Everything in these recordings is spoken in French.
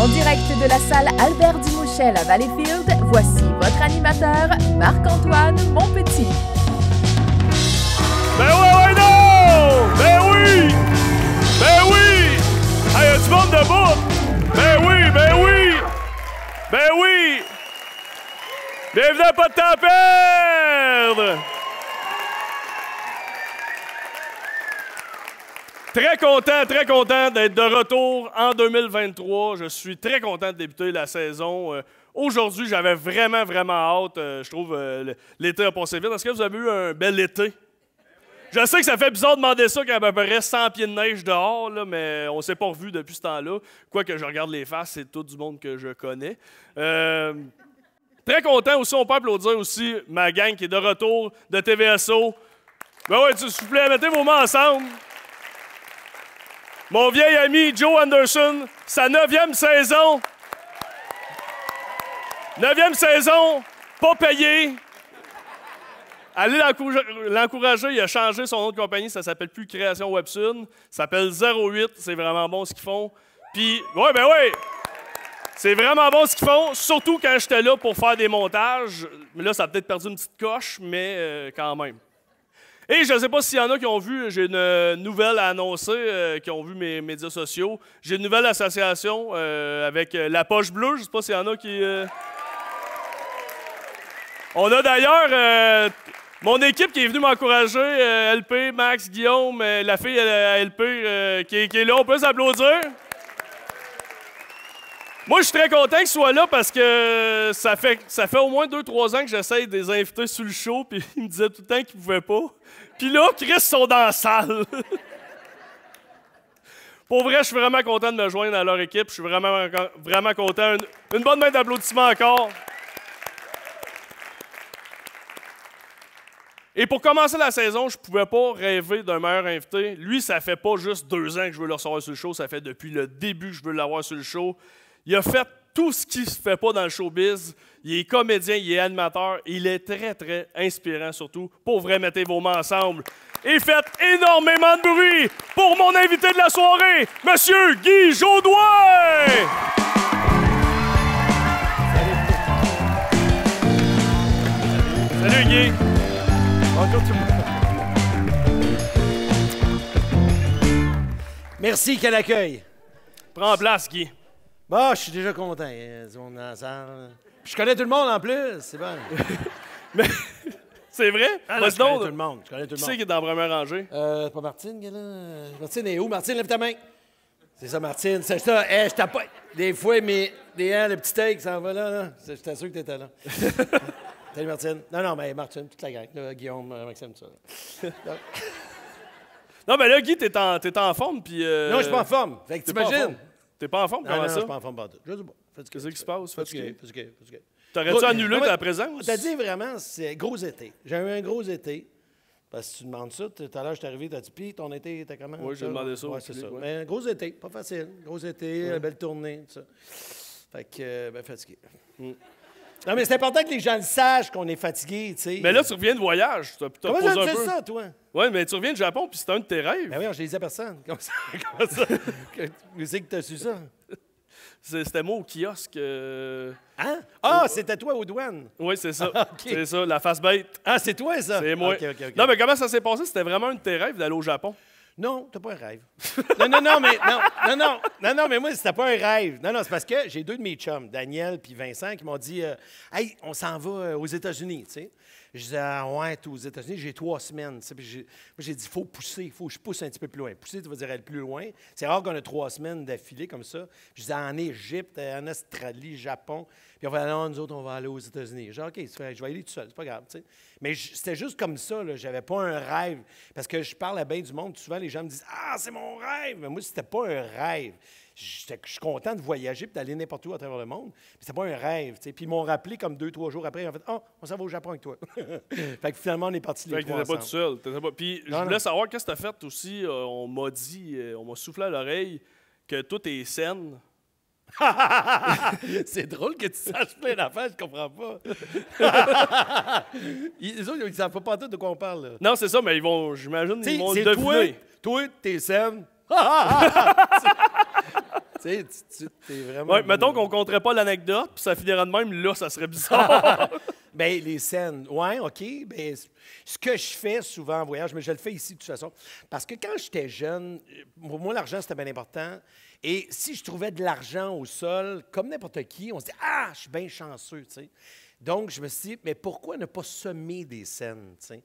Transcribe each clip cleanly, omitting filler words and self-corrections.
En direct de la salle Albert Dumouchel à Valleyfield, voici votre animateur, Marc-Antoine Monpetit. Ben ouais, non! Ben oui! Ben oui! Hey, y'a du monde debout! Ben oui, ben oui! Ben oui! Bienvenue à Pas de temps à perdre! Très content d'être de retour en 2023. Je suis très content de débuter la saison. Aujourd'hui, j'avais vraiment hâte. Je trouve l'été a passé vite. Est-ce que vous avez eu un bel été? Je sais que ça fait bizarre de demander ça quand il y a à peu près 100 pieds de neige dehors, là, mais on ne s'est pas revu depuis ce temps-là. Quoique je regarde les faces, c'est tout du monde que je connais. Très content aussi, on peut applaudir aussi ma gang qui est de retour de TVSO. Ben ouais, s'il vous plaît, mettez vos mains ensemble. Mon vieil ami Joe Anderson, sa 9e saison. 9e saison, pas payé. Allez l'encourager, il a changé son nom de compagnie, ça s'appelle plus Création Websun, ça s'appelle 08, c'est vraiment bon ce qu'ils font. Puis, ouais, c'est vraiment bon ce qu'ils font, surtout quand j'étais là pour faire des montages. Mais là, ça a peut-être perdu une petite coche, mais quand même. Et je ne sais pas s'il y en a qui ont vu, j'ai une nouvelle à annoncer, qui ont vu mes médias sociaux. J'ai une nouvelle association avec La Poche Bleue. Je ne sais pas s'il y en a qui... On a d'ailleurs mon équipe qui est venue m'encourager, LP, Max, Guillaume, la fille à LP qui est là. On peut s'applaudir. Moi, je suis très content qu'ils soient là parce que ça fait au moins 2-3 ans que j'essaye de les inviter sur le show, puis ils me disaient tout le temps qu'ils ne pouvaient pas. Puis là, Chris sont dans la salle. Pour vrai, je suis vraiment content de me joindre à leur équipe. Je suis vraiment content. Une bonne main d'applaudissements encore. Et pour commencer la saison, je ne pouvais pas rêver d'un meilleur invité. Lui, ça fait pas juste 2 ans que je veux le recevoir sur le show, ça fait depuis le début que je veux l'avoir sur le show. Il a fait tout ce qui ne se fait pas dans le showbiz. Il est comédien, il est animateur. Il est très inspirant surtout. Pour vrai, mettez vos mains ensemble. Et faites énormément de bruit pour mon invité de la soirée, Monsieur Guy Jodoin! Salut Guy! Bonjour tout le monde. Merci, quel accueil. Prends place, Guy. Bon, je suis déjà content. Il y a du monde dans la salle. Puis je connais tout le monde en plus, c'est bon. Mais c'est vrai? Ah non, je connais tout le monde. Qui c'est qui est dans la première rangée? C'est pas Martine qui est là? Martine est où? Martine, lève ta main. C'est ça, Martine. C'est ça. Hey, je tape pas. Des fois, le petit take, ça en va là. J'étais sûr que t'étais là. Salut, Martine. Non, mais Martine, toute la gang. Là, Guillaume, Maxime, tout ça. Non, mais là, Guy, t'es en forme, puis... Non, je suis pas en forme. Fait que t'imagines? T'es pas en forme? Comment ça? Non, je suis pas en forme, pas tout. Je sais pas. Qu'est-ce qui se passe? Fatigué. T'aurais-tu annulé ta présence? T'as dit vraiment, c'est gros été. J'ai eu un gros été. Parce que tu demandes ça, tout à l'heure, je suis arrivé, t'as dit, puis ton été était comment? Oui, j'ai demandé ça. Oui, c'est ça. Mais un gros été, pas facile. Gros été, belle tournée, tout ça. Fait que, fatigué. Non, mais c'est important que les gens le sachent qu'on est fatigué, tu sais. Mais là, tu reviens de voyage. Comment tu as fait ça, toi? Oui, mais tu reviens de Japon, puis c'est un de tes rêves. Ben oui, je l'ai dit à personne. Comment ça? Où c'est que tu as su ça? C'était moi au kiosque. Hein? Ah, c'était toi aux douanes? Oui, c'est ça. Okay. C'est ça, la face bête. Ah, c'est toi, ça? C'est moi. Okay. Non, mais comment ça s'est passé? C'était vraiment un de tes rêves d'aller au Japon? Non, t'as pas un rêve. Non, mais moi, c'était pas un rêve. Non, c'est parce que j'ai 2 de mes chums, Daniel puis Vincent, qui m'ont dit hey, on s'en va aux États-Unis, tu sais. Je disais, ouais, t'es aux États-Unis, j'ai 3 semaines. Moi, j'ai dit, il faut pousser, il faut que je pousse un petit peu plus loin. Pousser, tu vas dire aller plus loin. C'est rare qu'on a 3 semaines d'affilée comme ça. Je disais, en Égypte, en Australie, Japon. Puis on va aller, non, nous autres, on va aller aux États-Unis. J'ai dit, OK, je vais aller tout seul, c'est pas grave, tu sais. Mais c'était juste comme ça, là. J'avais pas un rêve. Parce que je parle à bien du monde, souvent, les gens me disent, ah, c'est mon rêve. Mais moi, c'était pas un rêve. Je suis content de voyager et d'aller n'importe où à travers le monde. Mais c'était pas un rêve. T'sais. Puis ils m'ont rappelé comme 2-3 jours après. Ils ont fait on s'en va au Japon avec toi. Fait que finalement, on est partis les trois ensemble. Fait que t'étais pas tout seul. Puis je voulais savoir qu'est-ce que tu as fait aussi. On m'a dit, on m'a soufflé à l'oreille que tout est saine. C'est drôle que tu saches plein d'affaires, je comprends pas. Les autres, ils ne savent pas tout de quoi on parle. Là. Non, c'est ça, mais j'imagine, ils vont le deviner. Toi, t'es saine. sais, t'es vraiment... Ouais, mettons qu'on compterait pas l'anecdote, puis ça finirait de même, là, ça serait bizarre. Bien, les scènes, ouais, OK. Bien, ce que je fais souvent en voyage, mais je le fais ici de toute façon, parce que quand j'étais jeune, pour moi, l'argent, c'était bien important. Et si je trouvais de l'argent au sol, comme n'importe qui, on se dit « Ah, je suis bien chanceux », tu sais. Donc, je me suis dit, mais pourquoi ne pas semer des scènes, tu sais?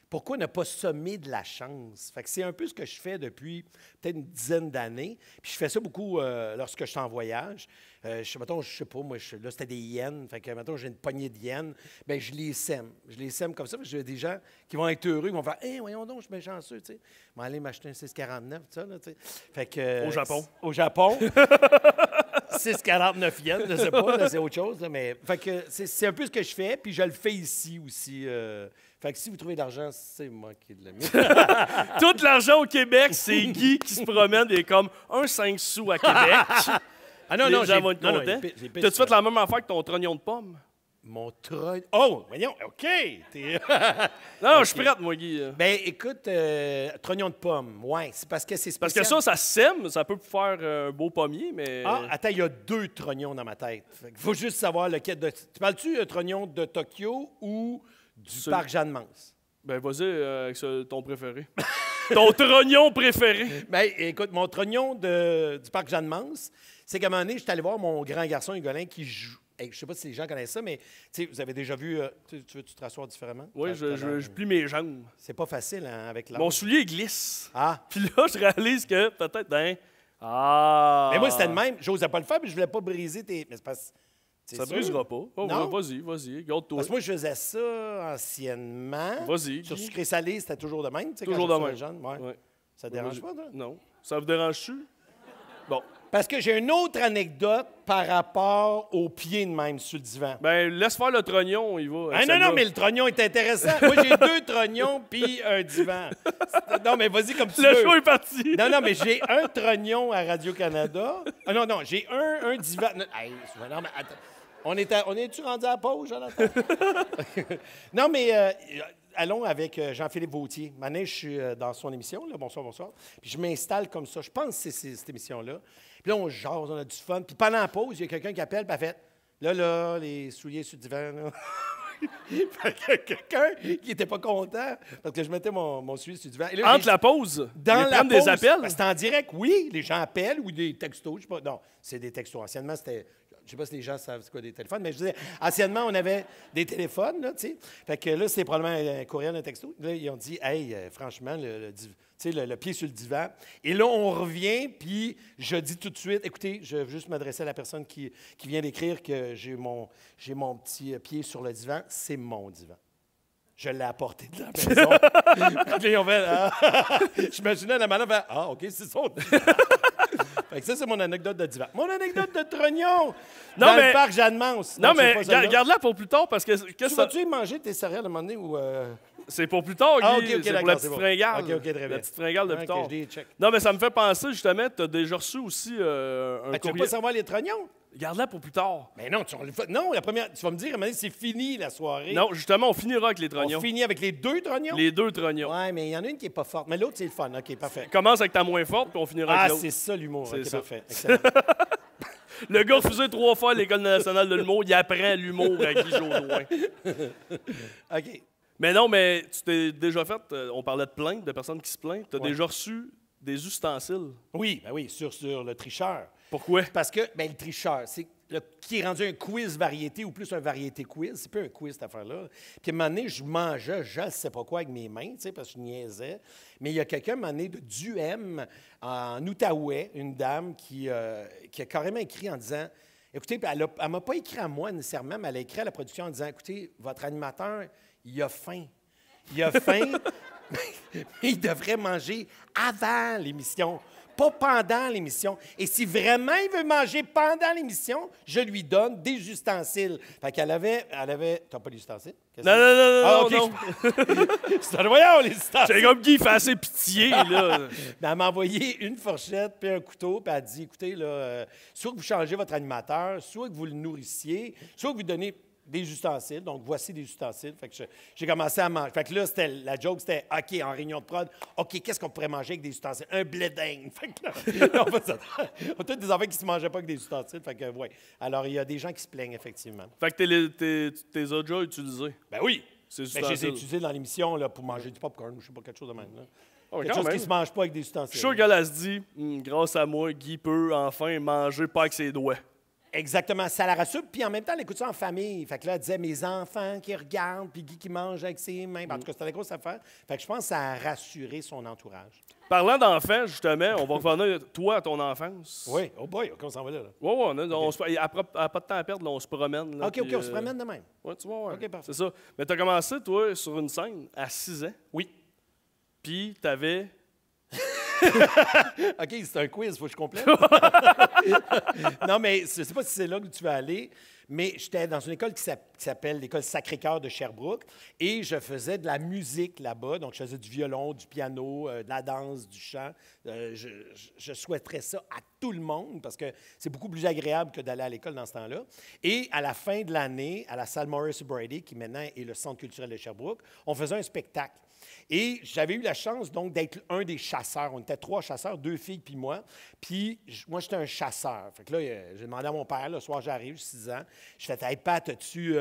Pourquoi ne pas semer de la chance? Fait que c'est un peu ce que je fais depuis peut-être une dizaine d'années. Puis je fais ça beaucoup lorsque je suis en voyage. Mettons, je sais pas, moi, là, c'était des yens. Fait que, mettons, j'ai une poignée de yens. Bien, je les sème. Je les sème comme ça. Parce que j'ai des gens qui vont être heureux, qui vont faire « Hé, voyons donc, je suis bien chanceux, tu sais. » Ils vont aller m'acheter un 6,49, tout ça, là, tu sais. Fait que... Au Japon. Au Japon. 6,49 yens, je ne sais pas, là, c'est autre chose. Là, mais fait que c'est un peu ce que je fais, puis je le fais ici aussi. Fait que si vous trouvez de l'argent, c'est moi qui l'ai mis. Tout l'argent au Québec, c'est Guy qui se promène et comme un 5 sous à Québec. Ah non, Les non, gens vont être non, contents. j'ai pire T'as-tu ça. fait la même affaire que ton trognon de pomme? Mon trognon. Oh, voyons, OK. Non, je suis prête, moi, Guy. Ben, écoute, trognon de pomme, ouais, c'est parce que c'est Parce spécial. que ça sème, ça peut faire un beau pommier, mais... Ah, attends, il y a 2 trognons dans ma tête. Il faut juste savoir lequel de... Tu parles-tu trognon de Tokyo ou du parc Jeanne-Mance? Ben, vas-y avec ton préféré. Ton trognon préféré. Ben, écoute, mon trognon du parc Jeanne-Mance, c'est qu'à un moment donné, je suis allé voir mon grand garçon Hugolin qui joue. Hey, je ne sais pas si les gens connaissent ça, mais vous avez déjà vu. Tu veux-tu te rasseoir différemment? Oui, je plie mes jambes. C'est pas facile hein, avec l'âge. Mon soulier glisse. Ah! Puis là, je réalise que peut-être, Ah! Mais moi, c'était le même. J'osais pas le faire, mais je voulais pas briser tes. Mais c'est pas. Ça brisera pas. Oh, Non? Vas-y, garde-toi. Parce que moi, je faisais ça anciennement. Vas-y. Sur sucré salé, c'était toujours de même. Tu sais, Toujours quand de j'étais même. jeune. Ouais. Ouais. Ça te dérange pas, toi? Non. Ça vous dérange-tu? Bon. Parce que j'ai une autre anecdote par rapport aux pieds de même sur le divan. Ben, laisse faire le trognon, il va. Ah non, mais le trognon est intéressant. Moi, j'ai 2 trognons puis un divan. Non, mais vas-y comme tu Le veux. show est parti. Non, mais j'ai un trognon à Radio-Canada. Ah non, j'ai un divan. Non, hey, non, mais attends. On est-tu rendu à la pause, Jonathan? Non, mais allons avec Jean-Philippe Vautier. Maintenant, je suis dans son émission, là, Bonsoir, bonsoir. Puis je m'installe comme ça. Je pense que c'est cette émission-là. Puis là, on jase, on a du fun. Puis pendant la pause, il y a quelqu'un qui appelle, puis elle fait là, les souliers sur le divan, là. Fait que quelqu'un qui n'était pas content parce que je mettais mon soulier sur le divan. Et là, Entre la pause, dans ils la prennent pause, des appels. C'est en direct, oui. Les gens appellent ou des textos. Je sais pas. Non, c'est des textos. Anciennement, c'était. Je sais pas si les gens savent c'est quoi des téléphones, mais je disais, anciennement, on avait des téléphones, là, tu sais. Fait que là, c'était probablement un courriel, un texto. Là, ils ont dit, hey, franchement, le pied sur le divan. Et là, on revient, puis je dis tout de suite, écoutez, je veux juste m'adresser à la personne qui vient d'écrire que j'ai mon petit pied sur le divan. C'est mon divan. Je l'ai apporté de la maison. Puis là, ils ont fait, j'imaginais la madame faire, ah, OK, c'est son divan. Fait que ça, c'est mon anecdote de divan. Mon anecdote de trognon dans le parc Jeanne-Mance. Non, mais garde-la pour plus tard, parce que... Tu vas-tu manger tes céréales à un moment donné ou... C'est pour plus tard, Guy. Ah, OK, c'est pour d'accord, la c'est petite bon. fringale. OK, très bien. La petite fringale de plus tard. je dis, check. Non, mais ça me fait penser, justement, tu as déjà reçu aussi un Tu veux courrier. pas savoir les trognons? Garde-la pour plus tard. Mais non, non, la première... Tu vas me dire, à un moment donné, c'est fini la soirée. Non, justement, on finira avec les trognons. On finit avec les 2 trognons? Les 2 trognons. Ouais, mais il y en a une qui est pas forte. Mais l'autre, c'est le fun. OK, parfait. Commence avec ta moins forte, puis on finira Ah, avec l'autre. c'est ça l'humour. C'est OK, ça. parfait. Excellent. Le gars refusé 3 fois à l'École nationale de l'humour, il apprend l'humour à Guy Jodoin. OK. Mais non, mais tu t'es déjà fait, on parlait de plaintes, de personnes qui se plaignent, tu as Ouais. déjà reçu des ustensiles. Oui, ben oui, sur le tricheur. Pourquoi? Parce que, ben, le tricheur, c'est qui est rendu un quiz variété ou plus un variété quiz. C'est plus un quiz, cette affaire-là. Puis, à un moment donné, je mangeais, je ne sais pas quoi, avec mes mains, tu sais, parce que je niaisais. Mais il y a quelqu'un, à un moment donné, de Duhem, en Outaouais, une dame qui a carrément écrit en disant, écoutez, puis elle ne m'a pas écrit à moi nécessairement, mais elle a écrit à la production en disant, écoutez, votre animateur, il a faim. Il a faim, mais il devrait manger avant l'émission. Pas pendant l'émission. Et si vraiment il veut manger pendant l'émission, je lui donne des ustensiles. Fait qu'elle avait... T'as pas d'ustensiles? Non, OK. non. C'est voyons, les ustensiles. C'est comme Guy, il fait assez pitié, là. Mais elle m'a envoyé une fourchette puis un couteau, puis elle a dit, écoutez, là, soit que vous changez votre animateur, soit que vous le nourrissiez, soit que vous donnez... des ustensiles. Donc, voici des ustensiles. Fait que j'ai commencé à manger. Fait que là, la joke, c'était, OK, en réunion de prod, OK, qu'est-ce qu'on pourrait manger avec des ustensiles? Un bléding. Fait que là, on fait ça. On a tous des enfants qui ne se mangeaient pas avec des ustensiles. Fait que, oui. Alors, il y a des gens qui se plaignent, effectivement. Fait que tu les as déjà utilisés. Ben oui. Ces Ben, je les ai ustensiles. utilisés dans l'émission là, pour manger du popcorn ou je sais pas, quelque chose de même. Là. Oh, Quelque chose qui ne se mange pas avec des ustensiles. Je suis sûr qu'elle elle se dit, grâce à moi, Guy peut enfin manger pas avec ses doigts. Exactement, ça la rassure. Puis en même temps, elle écoute ça en famille. Fait que là, elle disait mes enfants qui regardent, puis Guy qui mange avec ses mains. En tout cas, c'était la grosse affaire. Fait que je pense que ça a rassuré son entourage. Parlant d'enfants, justement, on va revenir, toi, à ton enfance. Oui. Oh boy, on s'en va là. Oui, oui. À pas de temps à perdre, là, on se promène. Là, OK, puis, on se promène de même. Oui, tu vois, ouais. OK, parfait. C'est ça. Mais tu as commencé, toi, sur une scène à 6 ans. Oui. Puis tu avais. OK, c'est un quiz, il faut que je complète. Non, mais je ne sais pas si c'est là que tu vas aller, mais j'étais dans une école qui s'appelle l'École Sacré-Cœur de Sherbrooke et je faisais de la musique là-bas. Donc, je faisais du violon, du piano, de la danse, du chant. Je souhaiterais ça à tout le monde parce que c'est beaucoup plus agréable que d'aller à l'école dans ce temps-là. Et à la fin de l'année, à la salle Maurice Brady, qui maintenant est le Centre culturel de Sherbrooke, on faisait un spectacle. Et j'avais eu la chance, donc, d'être un des chasseurs. On était 3 chasseurs, 2 filles puis moi. Puis moi, j'étais un chasseur. Fait que là, j'ai demandé à mon père, le soir, j'arrive, 6 ans. Je fais, hey, Pat, as-tu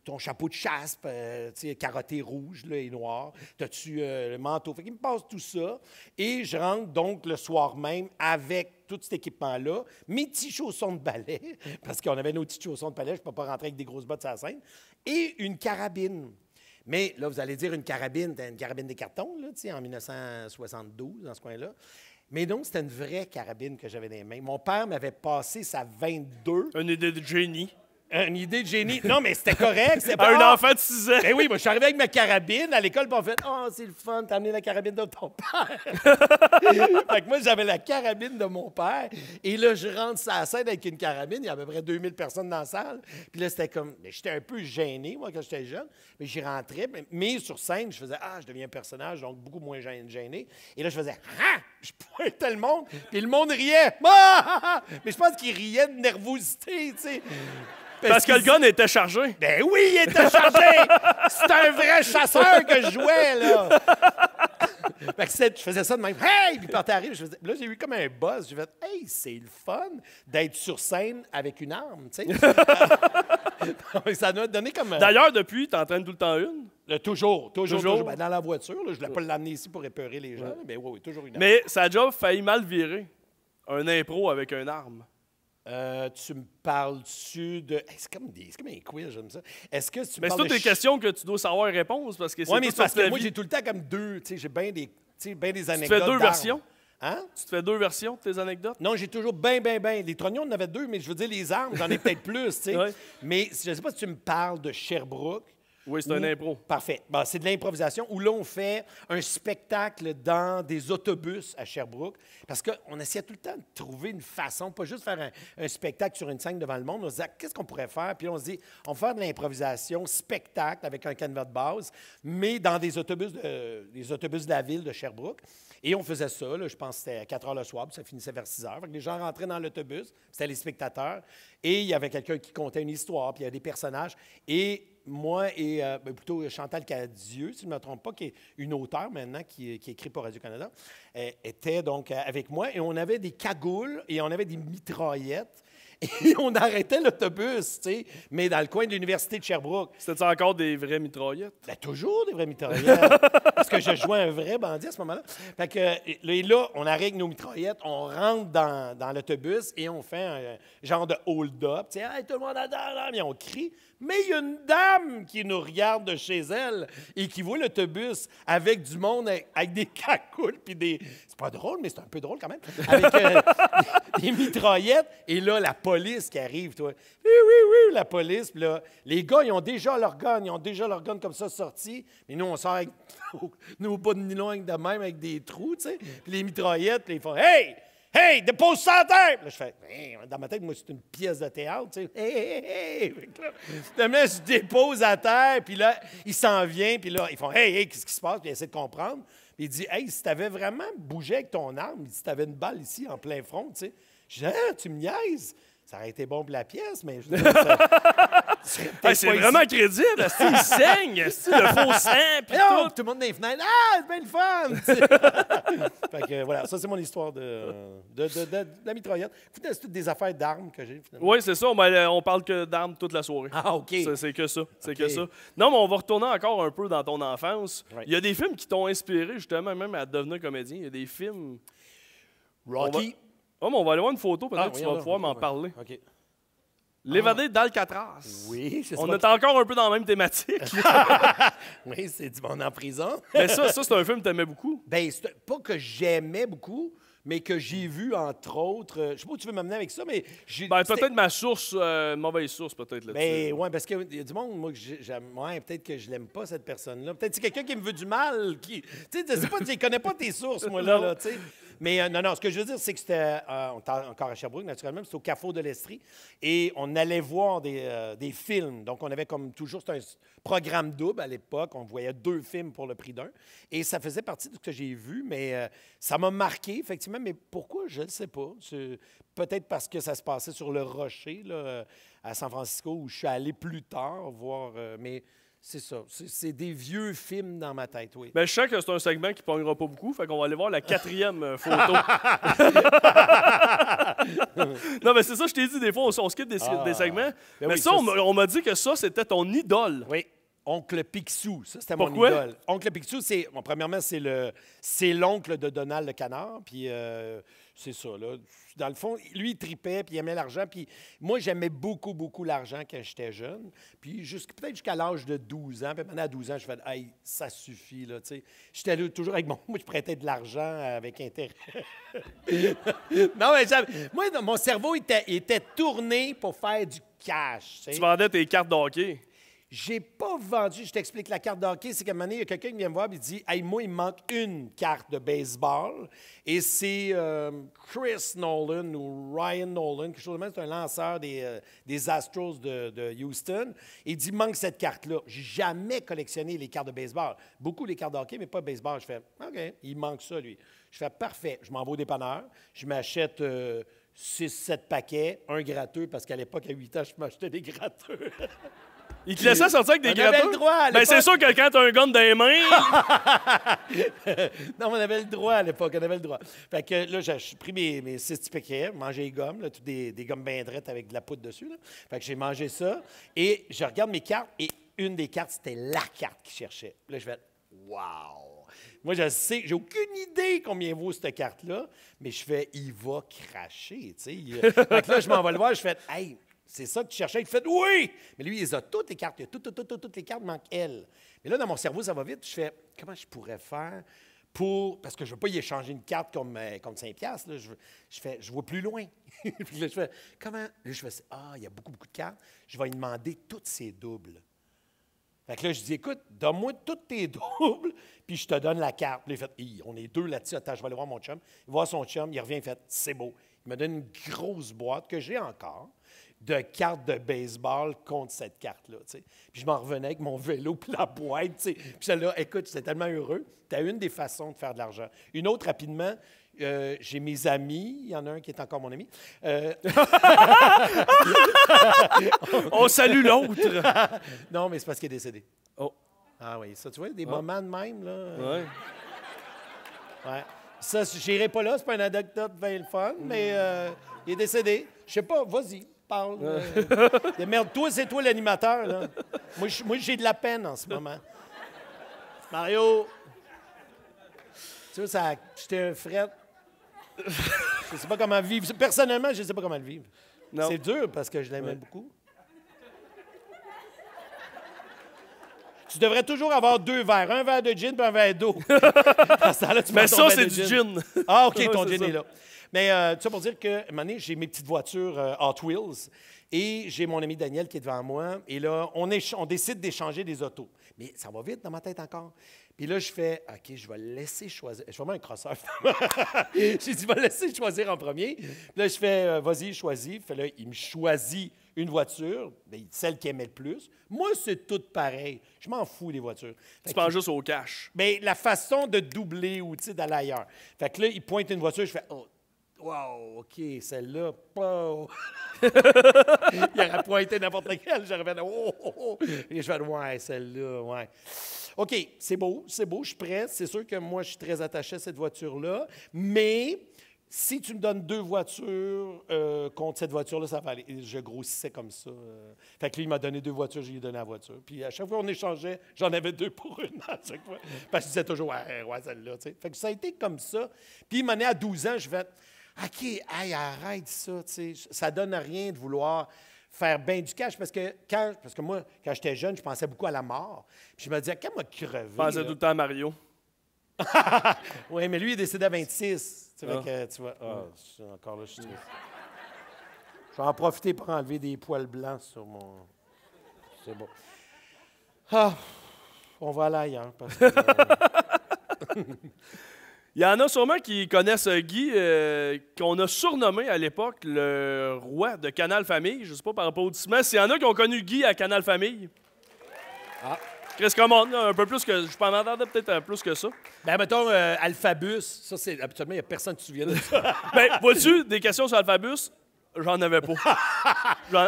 ton chapeau de chasse, tu sais, carotté rouge là, et noir? T'as-tu le manteau? Fait qu'il me passe tout ça. Et je rentre, donc, le soir même avec tout cet équipement-là, mes petits chaussons de ballet, parce qu'on avait nos petits chaussons de ballet, je ne peux pas rentrer avec des grosses bottes sur la scène, et une carabine. Mais là, vous allez dire une carabine des cartons, là, en 1972, dans ce coin-là. Mais non, c'était une vraie carabine que j'avais dans les mains. Mon père m'avait passé sa 22. Une idée de génie. Une idée de génie. Non, mais c'était correct. C'est Un pas... enfant de 6 ans. Ben oui, moi, je suis arrivé avec ma carabine à l'école, puis on fait « Oh, c'est le fun, t'as amené la carabine de ton père. » Fait que moi, j'avais la carabine de mon père. Et là, je rentre sur la scène avec une carabine. Il y a à peu près 2000 personnes dans la salle. Puis là, c'était comme... J'étais un peu gêné, moi, quand j'étais jeune. Mais j'y rentrais. Mais sur scène, je faisais « Ah, je deviens un personnage, donc beaucoup moins gêné. » Et là, je faisais « Ah! » Je pointais le monde, puis le monde riait. Ah! Mais je pense qu'il riait de nervosité, tu sais. Parce que le gun était chargé. Ben oui, il était chargé! C'était un vrai chasseur que je jouais, là! Fait que je faisais ça de même. Hey! Puis quand t'arrives, là, j'ai eu comme un buzz. J'ai fait, hey, c'est le fun d'être sur scène avec une arme, tu sais. Ça m'a donné comme. D'ailleurs, depuis, tu entraînes tout le temps une. Toujours. Ben, dans la voiture, là, je ne voulais pas l'amener ici pour épeurer les gens. Mais oui, toujours une arme. Mais ça a déjà failli mal virer. Un impro avec une arme. Tu me parles-tu de. Hey, c'est comme un quiz, j'aime ça. Est-ce que tu me mais c'est parles toutes les questions que tu dois savoir et répondre. Parce que oui, mais c'est parce que moi, vie. j'ai tout le temps comme deux. Tu sais, j'ai bien des anecdotes. Tu te fais deux versions? Hein? Tu te fais 2 versions de tes anecdotes? Non, j'ai toujours bien. Les trognons, on en avait 2, mais je veux dire, les armes, j'en ai peut-être plus, tu sais. Ouais. Mais je ne sais pas si tu me parles de Sherbrooke. Oui, c'est un impro. Parfait. Bon, c'est de l'improvisation où là, on fait un spectacle dans des autobus à Sherbrooke parce qu'on essayait tout le temps de trouver une façon, pas juste faire un spectacle sur une scène devant le monde. On se disait, qu'est-ce qu'on pourrait faire? Puis là, on se dit, on va faire de l'improvisation, spectacle avec un canevas de base, mais dans des autobus de la ville de Sherbrooke. Et on faisait ça, là, je pense que c'était à 4 heures le soir, puis ça finissait vers 6 heures. Fait que les gens rentraient dans l'autobus, c'était les spectateurs, et il y avait quelqu'un qui contait une histoire, puis il y avait des personnages. Et moi et plutôt Chantal Cadieux, si je ne me trompe pas, qui est une auteure maintenant qui écrit pour Radio-Canada, était donc avec moi. Et on avait des cagoules et on avait des mitraillettes. Et on arrêtait l'autobus, tu sais, mais dans le coin de l'Université de Sherbrooke. C'était encore des vraies mitraillettes? Ben, toujours des vraies mitraillettes. Parce que je jouais un vrai bandit à ce moment-là. Fait que là, on arrête avec nos mitraillettes, on rentre dans l'autobus et on fait un genre de hold-up. Tu sais, hey, tout le monde adore, et on crie. Mais il y a une dame qui nous regarde de chez elle et qui voit l'autobus avec du monde avec des cacoules puis des... C'est pas drôle, mais c'est un peu drôle quand même. Avec des mitraillettes. Et là, la police qui arrive, toi. Oui, la police. Puis là, les gars, ils ont déjà leur gun. Ils ont déjà leur gun comme ça sorti. Mais nous, on sort avec nos bas de nylon avec de même, avec des trous, tu sais. Puis les mitraillettes, puis ils font « Hey! Hey, dépose ça à terre! » Là, je fais, hey, dans ma tête, moi, c'est une pièce de théâtre, tu sais. Hey! Là, je dépose à terre, puis là, il s'en vient, puis là, ils font, hey, qu'est-ce qui se passe? Puis ils essaient de comprendre. Puis il dit, hey, si t'avais vraiment bougé avec ton arme, si t'avais une balle ici, en plein front, tu sais. Je dis, tu me niaises? Ça aurait été bon pour la pièce, mais je dis, Hey, c'est vraiment crédible. Il saigne. Le faux sang. Puis Non, tout. tout le monde dans les fenêtres. Ah, c'est bien le fun! Fait que voilà, ça, c'est mon histoire de la mitraillette. C'est toutes des affaires d'armes que j'ai, finalement. Oui, c'est ça. On parle que d'armes toute la soirée. Ah, OK. C'est que ça. C'est OK. que ça. Non, mais on va retourner encore un peu dans ton enfance. Ouais. Il y a des films qui t'ont inspiré, justement, même à devenir comédien. Il y a des films. Rocky. Oh, mais on va aller voir une photo, peut-être que tu voyons vas donc, pouvoir m'en ouais. parler. OK. L'évadé d'Alcatraz. Oui, c'est ça. On est encore un peu dans la même thématique. Oui, c'est du monde en prison. Mais ça c'est un film que tu aimais beaucoup. Ben, c'est pas que j'aimais beaucoup, mais que j'ai vu, entre autres. Je sais pas où tu veux m'amener avec ça, mais j'ai. Ben, c'était- peut-être ma source, mauvaise source, peut-être là-dessus. Ben, ouais, parce qu'il y a du monde, moi, que j'aime. Ouais, peut-être que je l'aime pas, cette personne-là. Peut-être que c'est quelqu'un qui me veut du mal. Tu sais, je sais pas, je connais pas tes sources, moi, là, tu sais. Mais non, ce que je veux dire, c'est que c'était. On était encore à Sherbrooke, naturellement, c'était au Carrefour de l'Estrie. Et on allait voir des films. Donc, on avait comme toujours, c'était un programme double à l'époque. On voyait 2 films pour le prix d'un. Et ça faisait partie de ce que j'ai vu, mais ça m'a marqué, effectivement. Mais pourquoi, je ne sais pas. Peut-être parce que ça se passait sur le Rocher, là, à San Francisco, où je suis allé plus tard voir. Mais c'est ça. C'est des vieux films dans ma tête, oui. Ben, je sens que c'est un segment qui ne pognera pas beaucoup, fait qu'on va aller voir la 4e photo. Non, mais c'est ça, je t'ai dit, des fois, on skip des segments. Ben mais oui, ça, ça, on m'a dit que ça, c'était ton idole. Oui. Oncle Picsou, ça, c'était Pourquoi? mon idole. Oncle Picsou, c'est, bon, premièrement, c'est l'oncle de Donald le canard, puis c'est ça, là. Dans le fond, lui, il tripait, puis il aimait l'argent, puis moi, j'aimais beaucoup, beaucoup l'argent quand j'étais jeune, puis peut-être jusqu'à l'âge de 12 ans, puis maintenant, à 12 ans, je fais « Hey, ça suffit, là, tu sais. » J'étais là toujours avec moi, je prêtais de l'argent avec intérêt. Non, mais moi, mon cerveau était tourné pour faire du cash, tu sais. Tu vendais tes cartes de hockey. J'ai pas vendu, je t'explique, la carte de hockey, c'est qu'à un moment donné, il y a quelqu'un qui vient me voir et dit « Hey, moi, il me manque une carte de baseball. » Et c'est Chris Nolan ou Ryan Nolan, quelque chose de même, c'est un lanceur des Astros de Houston. Il dit « Il manque cette carte-là. » J'ai jamais collectionné les cartes de baseball. Beaucoup les cartes de hockey, mais pas de baseball. Je fais « OK, il manque ça, lui. » Je fais « Parfait. » Je m'en vais au dépanneur. Je m'achète 6-7 paquets, un gratteux, parce qu'à l'époque, à 8 ans, je m'achetais des gratteux. Il te laissait sortir avec des On avait gratteux? le droit à Ben, l'époque. c'est sûr que quand t'as un gun dans les mains... Non, on avait le droit à l'époque, on avait le droit. Fait que là, j'ai pris mes 6 paquets, mangé les gommes, là, toutes des gommes bien drettes avec de la poudre dessus. Là. Fait que j'ai mangé ça et je regarde mes cartes et une des cartes, c'était la carte qu'il cherchait. Là, je fais « Wow! » Moi, je sais, j'ai aucune idée combien vaut cette carte-là, mais je fais « Il va cracher, tu sais. » Fait que là, je m'en vais le voir, je fais « Hey! » C'est ça que tu cherchais? Il fait oui! Mais lui, il a toutes les cartes. Il a toutes les cartes, manquent elle. Mais là, dans mon cerveau, ça va vite. Je fais comment je pourrais faire pour. Parce que je ne veux pas y échanger une carte comme 5$. Là. Je vois plus loin. Puis là, je fais comment? Là, je fais il y a beaucoup, beaucoup de cartes. Je vais lui demander toutes ses doubles. Fait que là, je dis écoute, donne-moi toutes tes doubles, puis je te donne la carte. Puis là, il fait on est 2 là-dessus. Attends, je vais aller voir mon chum. Il voit son chum, il revient, il fait c'est beau. Il me donne une grosse boîte que j'ai encore de cartes de baseball contre cette carte-là. T'sais. Puis je m'en revenais avec mon vélo puis la boîte. T'sais. Puis j'étais là, écoute, j'étais tellement heureux. Tu as une des façons de faire de l'argent. Une autre, rapidement, j'ai mes amis. Il y en a un qui est encore mon ami. On salue l'autre. Non, mais c'est parce qu'il est décédé. Oh. Ah oui, ça, tu vois, des moments de même, là. Ouais. Ouais. Ça, je n'irai pas là, c'est pas une anecdote bien le fun, mais il est décédé. Je sais pas, vas-y. Parle. Merde, toi, c'est toi l'animateur. Là. Moi, j'ai de la peine en ce moment. Mario, tu vois, j'étais un fret. Je sais pas comment vivre. Personnellement, je ne sais pas comment le vivre. Non. C'est dur parce que je l'aimais beaucoup. Tu devrais toujours avoir 2 verres. Un verre de gin et un verre d'eau. Mais ça, c'est du gin. Ah, OK, Ouais, ton c'est gin ça. est là. Mais tout ça pour dire que, à un moment donné, j'ai mes petites voitures Hot Wheels et j'ai mon ami Daniel qui est devant moi. Et là, on décide d'échanger des autos. Mais ça va vite dans ma tête encore. Puis là, je fais, OK, je vais le laisser choisir. Je suis vraiment un crosseur. J'ai dit, je vais le laisser choisir en premier. Puis là, je fais, vas-y, choisis. Puis là, il me choisit une voiture, bien, celle qu'il aimait le plus. Moi, c'est tout pareil. Je m'en fous des voitures. Tu penses juste au cash. Bien, la façon de doubler ou d'aller ailleurs. Fait que là, il pointe une voiture, je fais, oh, wow, OK, celle-là, wow. Il aurait pointé n'importe lequel. J'aurais fait, oh, oh, oh. Et je vais ouais, celle-là, ouais. OK, c'est beau, je suis prêt. C'est sûr que moi, je suis très attaché à cette voiture-là. Mais si tu me donnes 2 voitures contre cette voiture-là, ça va aller. Je grossissais comme ça. Fait que lui, il m'a donné 2 voitures, je lui ai donné la voiture. Puis à chaque fois qu'on échangeait, j'en avais 2 pour une à chaque fois. Parce que je disais toujours, ouais, celle-là. T'sais. Fait que ça a été comme ça. Puis il m'en est à 12 ans, je vais OK, hey, arrête ça. T'sais. Ça donne rien de vouloir faire bien du cash parce que moi, quand j'étais jeune, je pensais beaucoup à la mort. Puis je me disais, quand m'a crevé. Je pensais tout le temps à Mario. Oui, mais lui, il est décédé à 26. Tu vois, tu vois encore là, je suis triste. Je vais en profiter pour enlever des poils blancs sur mon. C'est bon. Ah, on va aller ailleurs. Parce que, Il y en a sûrement qui connaissent Guy, qu'on a surnommé à l'époque le roi de Canal Famille. Je ne sais pas par applaudissement. S'il y en a qui ont connu Guy à Canal Famille. Ah. Qu'est-ce qu'on monte, un peu plus que. Je m'en entendais peut-être plus que ça. Ben, mettons, Alphabus, ça, c'est. Habituellement, il n'y a personne qui se souvient de ça. Ben, vois-tu, des questions sur Alphabus, j'en avais pas.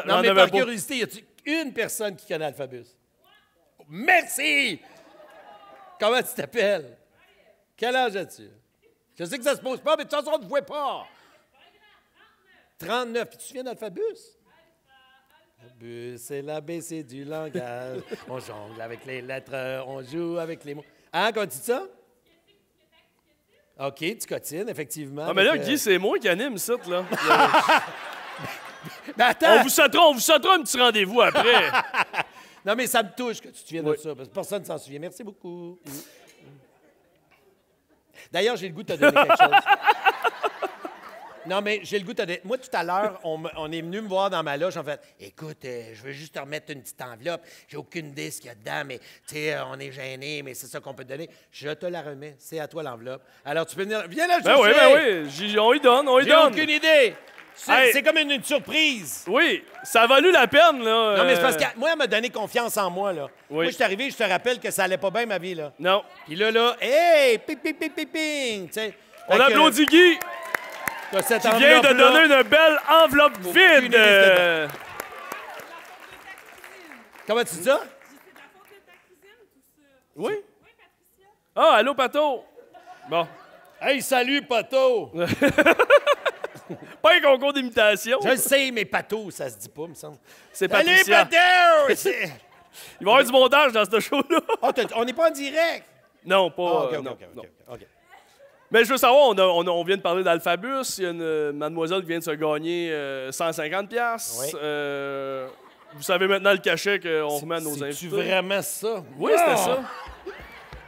Non, mais par curiosité, y a-t-il une personne qui connaît Alphabus? Merci! Comment tu t'appelles? Quel âge as-tu? Je sais que ça se pose pas, mais de toute façon, on ne te voit pas. 39. Puis tu te souviens d'Alphabus? Alphabus, c'est l'ABC du langage. On jongle avec les lettres, on joue avec les mots. Hein, comment tu dis ça? OK, tu cotines, effectivement. Ah, mais là, Guy, c'est moi qui anime ça, là. Mais attends! On vous sautera un petit rendez-vous après. Non, mais ça me touche que tu te souviennes de ça, parce que personne ne s'en souvient. Merci beaucoup. D'ailleurs, j'ai le goût de te donner quelque chose. Non, mais j'ai le goût de te donner. Moi, tout à l'heure, on est venu me voir dans ma loge. En fait, écoute, je veux juste te remettre une petite enveloppe. J'ai aucune idée ce qu'il y a dedans, mais tu sais, on est gêné, mais c'est ça qu'on peut te donner. Je te la remets. C'est à toi l'enveloppe. Alors, tu peux venir. Viens la chercher. Ben oui. On y donne. J'ai aucune idée. C'est comme une surprise. Oui, ça a valu la peine, là. Non, mais c'est parce que moi, elle m'a donné confiance en moi, là. Oui. Moi, je suis arrivé, je te rappelle que ça allait pas bien, ma vie, là. Non. Puis là, hey, ping, ping, ping, ping, ping. T'sais, On applaudit Guy, cette qui vient de enveloppe-là. donner une belle enveloppe Aucune idée vide. ce Comment tu dis ça? Oui? Ah, allô, Pato. Bon. Hey, salut, Pato! Pas un concours d'imitation. Je le sais, mais Pato, ça se dit pas, me semble. C'est Salut, Patricia. Pato! Il va y avoir du montage dans ce show-là. On n'est pas en direct. Non, pas. OK. Mais je veux savoir, on vient de parler d'Alphabus. Il y a une mademoiselle qui vient de se gagner 150 $. Oui. Vous savez maintenant le cachet qu'on remet à nos invités. C'est-tu vraiment ça? Oui, c'était ça.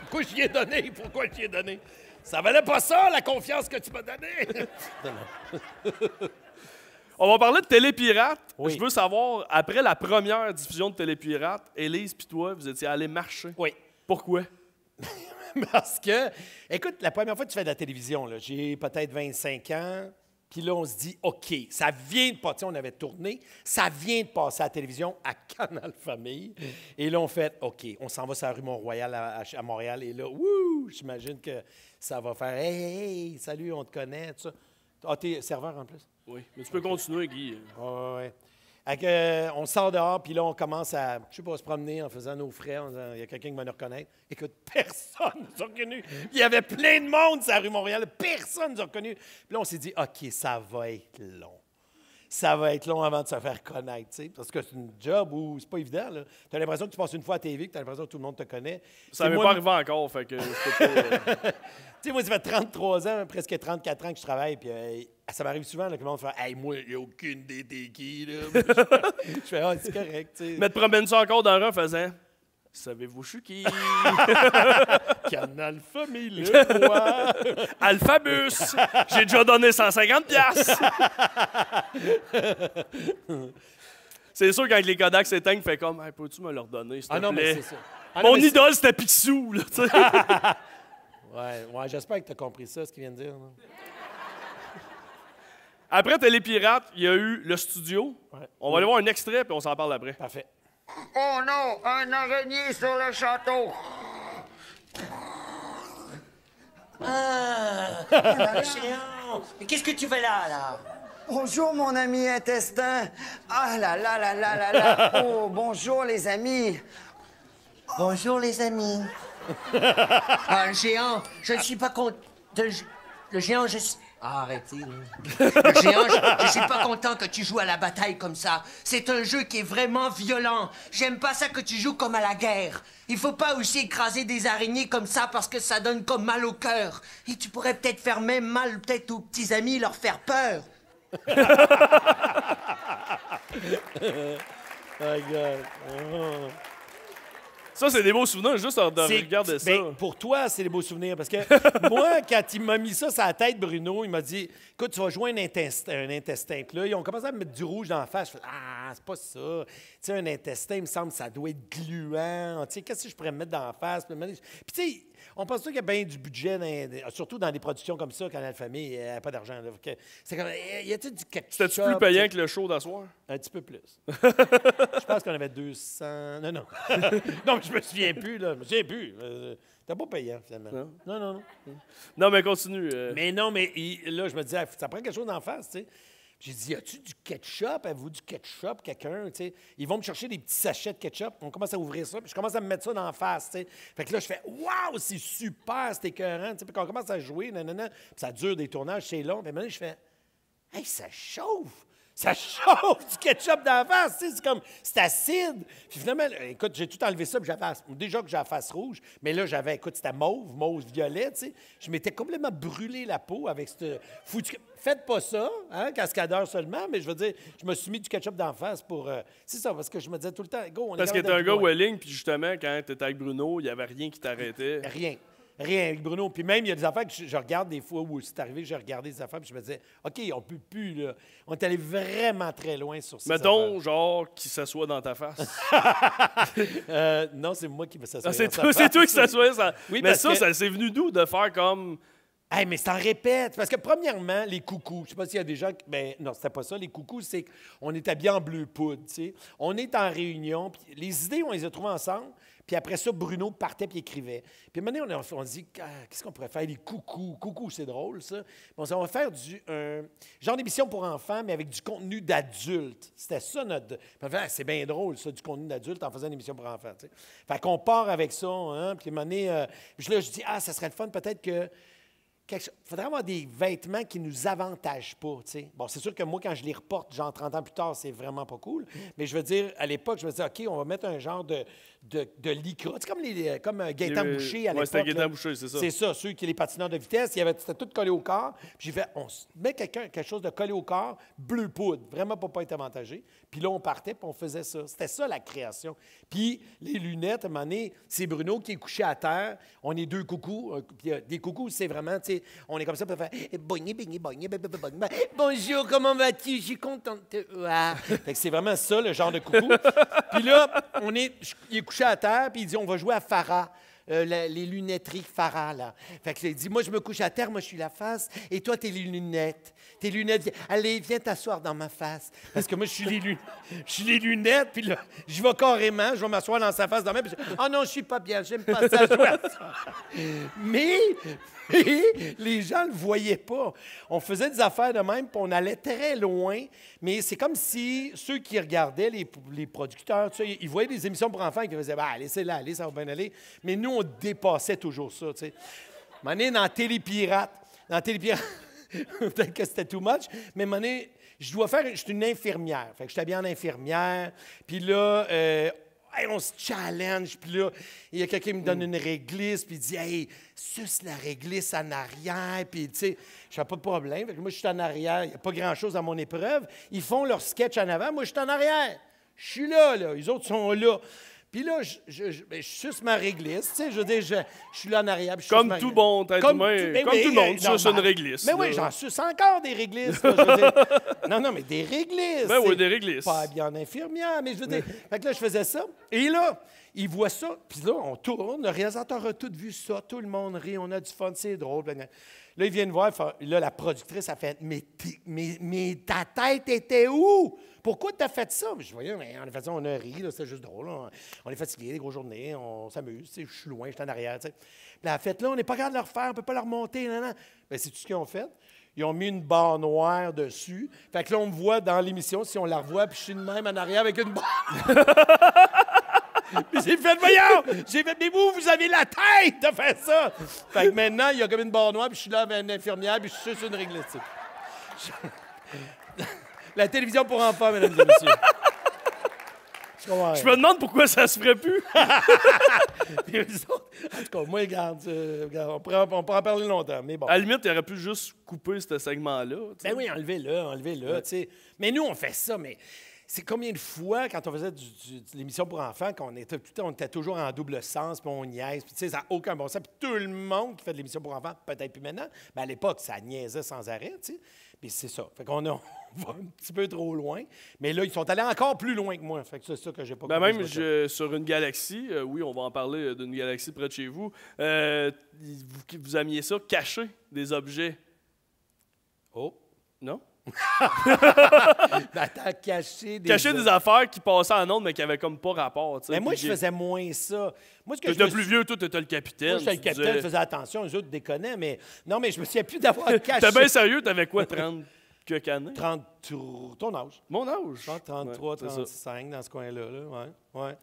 Pourquoi j'y ai donné? Ça valait pas ça, la confiance que tu m'as donnée! On va parler de Télépirate. Oui. Je veux savoir, après la première diffusion de Télépirate, Élise puis toi, vous étiez allés marcher. Oui. Pourquoi? Parce que, écoute, la première fois que tu fais de la télévision, là, j'ai peut-être 25 ans, puis là, on se dit, OK, ça vient de passer, on avait tourné, ça vient de passer à la télévision à Canal Famille. Et là, on fait, OK, on s'en va sur la rue Mont-Royal à Montréal, et là, wouh, j'imagine que ça va faire, hey, salut, on te connaît, tout ça. Ah, t'es serveur en plus? Oui. Mais tu peux continuer, Guy. Oui. On sort dehors, puis là, on commence à, je sais pas, se promener en faisant nos frais. Il y a quelqu'un qui va nous reconnaître. Écoute, personne ne nous a reconnus. Il y avait plein de monde sur la rue Montréal. Personne ne nous a reconnus. Puis là, on s'est dit, OK, ça va être long. Ça va être long avant de se faire connaître, tu sais. Parce que c'est une job où c'est pas évident, là. Tu as l'impression que tu passes une fois à TV, que tu as l'impression que tout le monde te connaît. Ça m'est pas arrivé encore, fait que je peux pas... Tu sais, moi, ça fait 33 ans, presque 34 ans que je travaille, puis ça m'arrive souvent là, que le monde fait « Hey, moi, il n'y a aucune idée t'es qui, là. » Je fais « Ah, c'est correct, tu sais. » Mais te promènes ça encore dans le rang en faisant « Savez-vous, je suis qui? » Canal Famille, le roi. Alphabus! J'ai déjà donné 150 $. C'est sûr, quand les Kodak s'éteignent, fait comme hey, « Peux-tu me le redonner, s'il te non, plaît? mais c'est ça. Mon idole, c'était Picsou, là, tu sais. Ouais, j'espère que tu as compris ça, ce qu'il vient de dire. Non? Après Télépirate, il y a eu le studio. Ouais. On va aller voir un extrait, puis on s'en parle après. Parfait. Oh non, un araignée sur le château. Ah, Chiant. Mais qu'est-ce que tu fais là? Bonjour, mon ami intestin. Ah là là là là là là. Oh, bonjour, les amis. Bonjour, les amis. Ah, le géant, je ne suis pas content. Le géant, je suis... Ah, arrêtez, là. Le géant, je suis pas content que tu joues à la bataille comme ça. C'est un jeu qui est vraiment violent. J'aime pas ça que tu joues comme à la guerre. Il faut pas aussi écraser des araignées comme ça parce que ça donne comme mal au cœur. Et tu pourrais peut-être faire même mal peut-être aux petits amis, leur faire peur. My God. Oh. Ça, c'est des beaux souvenirs, juste de regarder ça. Ben, pour toi, c'est des beaux souvenirs. Parce que moi, quand il m'a mis ça sur la tête, Bruno, il m'a dit écoute, tu vas jouer un intestin. Puis là, ils ont commencé à me mettre du rouge dans la face. Je fais ah, c'est pas ça. Tu sais, un intestin, il me semble, ça doit être gluant. Tu sais, qu'est-ce que je pourrais me mettre dans la face? Puis tu sais, on pense qu'il y a bien du budget, surtout dans des productions comme ça, quand la famille n'a pas d'argent. C'est comme, y a-t-il du ketchup? C'était-tu plus payant que le show d'asseoir? Un petit peu plus. Je pense qu'on avait 200... Non. Non, mais je me souviens plus, là. Je me souviens plus. T'as pas payant, finalement. Non. Non, mais continue. Mais non, mais là, je me disais, ça prend quelque chose d'en face, tu sais. J'ai dit, y a-tu du ketchup? Avez-vous du ketchup, quelqu'un? Tu sais, ils vont me chercher des petits sachets de ketchup. On commence à ouvrir ça, puis je commence à me mettre ça dans la face, tu sais. Fait que là, je fais, waouh, c'est super, c'est écœurant. Tu sais, puis quand on commence à jouer, nanana, puis ça dure des tournages, c'est long. Puis maintenant, je fais, hey, ça chauffe! Ça chauffe du ketchup dans la face, tu sais, c'est acide. Puis finalement, écoute, j'ai tout enlevé ça, puis déjà que j'ai la face rouge, mais là, écoute, c'était mauve-violet, tu sais. Je m'étais complètement brûlé la peau avec ce foutu... Faites pas ça, hein, cascadeur seulement, mais je veux dire, je me suis mis du ketchup dans la face pour... c'est ça, parce que je me disais tout le temps, go, on est... Parce que t'es un gars Welling, puis justement, quand t'étais avec Bruno, il n'y avait rien qui t'arrêtait. Rien avec Bruno. Puis même, il y a des affaires que je regarde des fois où c'est arrivé, j'ai regardé des affaires, puis je me disais, OK, on peut plus, là. On est allé vraiment très loin sur ces Mettons, affaires. Genre, qui s'assoit dans ta face. Non, c'est moi qui me s'assoit. C'est toi qui s'assoit. Oui, mais ça, ça c'est venu d'où de faire comme... Hey, mais c'est en répète. Parce que, premièrement, les coucous, je ne sais pas s'il y a des gens... Ben, non, c'était pas ça. Les coucous, c'est qu'on est habillés en bleu poudre, tu sais. On est en réunion, puis les idées, on les a trouvées ensemble. Puis après ça, Bruno partait puis écrivait. Puis maintenant, on se dit, qu'est-ce qu'on pourrait faire? Les coucous. Coucous, c'est drôle, ça. Bon, on va faire un genre d'émission pour enfants, mais avec du contenu d'adulte. C'était ça, notre... c'est bien drôle, ça, du contenu d'adulte en faisant une émission pour enfants, tu sais. Fait qu'on part avec ça, hein. Puis à un moment donné, puis là, je dis, ça serait le fun peut-être que... Il faudrait avoir des vêtements qui ne nous avantagent pas, tu sais. Bon, c'est sûr que moi, quand je les reporte, genre 30 ans plus tard, c'est vraiment pas cool. Mais je veux dire, à l'époque, je me disais, OK, on va mettre un genre de lycra. C'est comme Gaëtan Boucher à l'époque. Oui, c'était Gaëtan Boucher, c'est ça. C'est ça, ceux qui les patineurs de vitesse, c'était tout collé au corps. Puis j'ai fait, on met quelque chose de collé au corps, bleu poudre, vraiment pour pas être avantagé. Puis là, on partait, puis on faisait ça. C'était ça, la création. Puis les lunettes, à un moment donné, c'est Bruno qui est couché à terre. On est deux coucous. Puis des coucous, c'est vraiment, tu sais, on est comme ça, pour faire bonjour, comment vas-tu? Je suis contente. Fait que c'est vraiment ça, le genre de coucou. Puis là, il est couché à terre, puis il dit on va jouer à Farah. Les lunetteries Farah, là. Fait que il dit, moi, je me couche à terre, moi, je suis la face, et toi, t'es les lunettes. Tes lunettes, allez, viens t'asseoir dans ma face. Parce que moi, je suis les lunettes, puis là, je vais carrément, je vais m'asseoir dans sa face, dans puis oh non, je suis pas bien, j'aime pas ça, jouer à ça. Mais les gens ne le voyaient pas. On faisait des affaires de même, puis on allait très loin, mais c'est comme si ceux qui regardaient, les producteurs, tu sais, ils voyaient des émissions pour enfants, et ils faisaient, laissez-la aller, ça va bien aller. Mais nous, on dépassait toujours ça, tu sais. À un moment donné, dans Télépirate, peut-être que c'était too much, mais à un moment donné, je suis une infirmière. Fait que je suis habillée en infirmière, puis là... on se challenge, puis là, il y a quelqu'un qui me donne une réglisse, puis il dit « Hey, suce la réglisse en arrière », puis tu sais, je n'ai pas de problème. Fait que moi, je suis en arrière, il n'y a pas grand-chose à mon épreuve. Ils font leur sketch en avant, moi, je suis en arrière. Je suis là, les autres sont là. Puis là, je suce ma réglisse, tu sais, je veux dire, je suis là en arrière. Comme tout bon être humain, comme tout le monde, tu suces une réglisse. Mais oui, j'en suce encore des réglisses. Là, je veux dire. Non, mais des réglisses. Ben oui, des réglisses. Pas bien infirmière, mais je veux dire. Fait que là, je faisais ça. Et là, ils voient ça. Puis là, on tourne. Le réalisateur a tout vu ça. Tout le monde rit. On a du fun. C'est drôle. Là, ils viennent voir. Là, la productrice a fait mais ta tête était où? Pourquoi tu as fait ça? Je voyais, mais en fait, on a ri, c'était juste drôle. On est fatigué, des grosses journées, on s'amuse. Je suis loin, je suis en arrière. Puis elle a fait, là, on n'est pas capable de le refaire, on ne peut pas le remonter. Non. Bien, c'est tout ce qu'ils ont fait. Ils ont mis une barre noire dessus. Fait que là, on me voit dans l'émission, si on la revoit, puis je suis de même en arrière avec une barre. Puis j'ai fait, voyons! J'ai fait, mais vous avez la tête de faire ça! Fait que maintenant, il y a comme une barre noire, puis je suis là avec une infirmière, puis je suis sur une réglette. La télévision pour enfants, mesdames et messieurs. Je me demande pourquoi ça se ferait plus. Puis eux autres, en tout cas, moi, regarde, on pourrait en parler longtemps, mais bon. À la limite, il aurait pu juste couper ce segment-là. Tu sais. Ben oui, enlevez-le, tu sais. Mais nous, on fait ça, mais c'est combien de fois, quand on faisait de l'émission pour enfants, qu'on était toujours en double sens, puis on niaise, puis tu sais, ça n'a aucun bon sens. Puis tout le monde qui fait de l'émission pour enfants, peut-être plus maintenant, mais à l'époque, ça niaisait sans arrêt, tu sais. Puis c'est ça. Fait qu'on on va un petit peu trop loin. Mais là, ils sont allés encore plus loin que moi. Fait que c'est ça que j'ai pas Ben compris. même sur une galaxie, oui, on va en parler d'une galaxie près de chez vous, vous aimiez ça, cacher des objets. Oh. Non? Attends, cacher des affaires qui passaient en ondes, mais qui n'avaient comme pas rapport. Mais moi, je faisais moins ça. Moi, tu étais plus vieux, toi, tu étais le capitaine. Moi, j'étais le capitaine, je faisais attention, les autres déconnaient, mais non, mais je me souviens plus d'avoir caché. T'es bien sérieux, t'avais quoi, 30 quelques années? 30, ton âge. Mon âge? 33, ouais, 35, dans ce coin-là. Là. Ouais.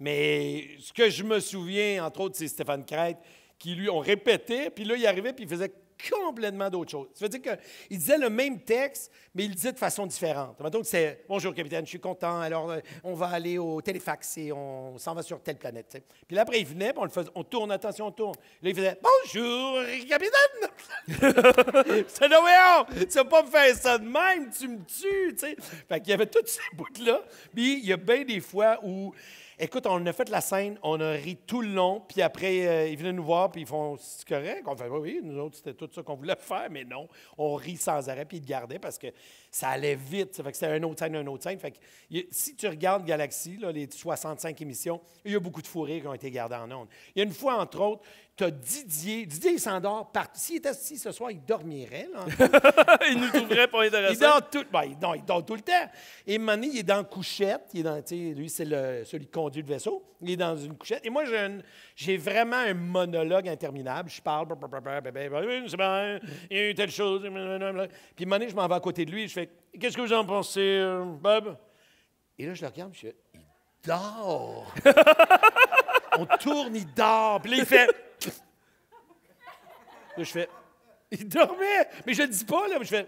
Mais ce que je me souviens, entre autres, c'est Stéphane Crête, qui, lui, on répétait, puis là, il arrivait, puis il faisait complètement d'autres choses. Ça veut dire qu'il disait le même texte, mais il le disait de façon différente. Mettons que c'est « Bonjour, capitaine, je suis content, alors on va aller au téléfax et on s'en va sur telle planète. » T'sais. Puis là, après, il venait, puis on tourne, attention, on tourne. Là, il faisait « Bonjour, capitaine! » C'est là, voyons, tu vas pas me faire ça de même, tu me tues, tu sais. Fait qu'il y avait toutes ces bouts-là. Puis il y a bien des fois où... Écoute, on a fait la scène, on a ri tout le long, puis après, ils venaient nous voir, puis ils font « C'est correct? » On fait « Oui, nous autres, c'était tout ça qu'on voulait faire, mais non. » On rit sans arrêt, puis ils gardaient parce que ça allait vite. Ça fait que c'était une autre scène. Fait que si tu regardes Galaxy, là, les 65 émissions, il y a beaucoup de fous rires qui ont été gardés en ondes. Il y a une fois, entre autres, tu as Didier. Didier, il s'endort partout. S'il était assis ce soir, il dormirait. Là, il nous trouverait pas intéressant. Il dort tout, il dort tout le temps. Et Mané, il est dans la couchette. Lui, c'est celui qui conduit le vaisseau. Il est dans une couchette. Et moi, j'ai vraiment un monologue interminable. Je parle, c'est bien, il y a eu telle chose. Puis Mané, je m'en vais à côté de lui. Je fais, qu'est-ce que vous en pensez, Bob? Et là, je le regarde. Je fais, il dort. On tourne, il dort. Puis là, il fait... Là, je fais, il dormait. Mais je ne le dis pas, là. Mais je fais,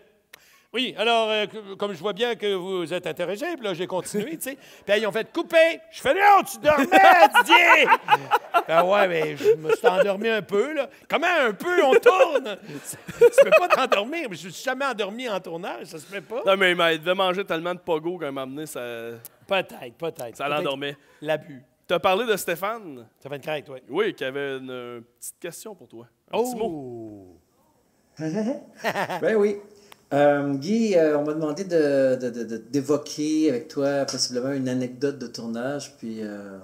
oui, alors, comme je vois bien que vous êtes intéressé, puis là, j'ai continué, tu sais. Puis là, ils ont fait couper. Je fais, non, tu dormais, Didier. Ah ouais, mais je me suis endormi un peu, là. Comment un peu, on tourne? Tu peux pas t'endormir. Mais je ne suis jamais endormi en tournage, ça se fait pas. Non, mais il devait manger tellement de pogo qu'à un moment donné, ça... Peut-être. Ça l'endormait. L'abus. Tu as parlé de Stéphane. Stéphane Crête, oui. Oui, qui avait une petite question pour toi. Un petit mot. Ben oui. Guy, on m'a demandé d'évoquer avec toi possiblement une anecdote de tournage, puis je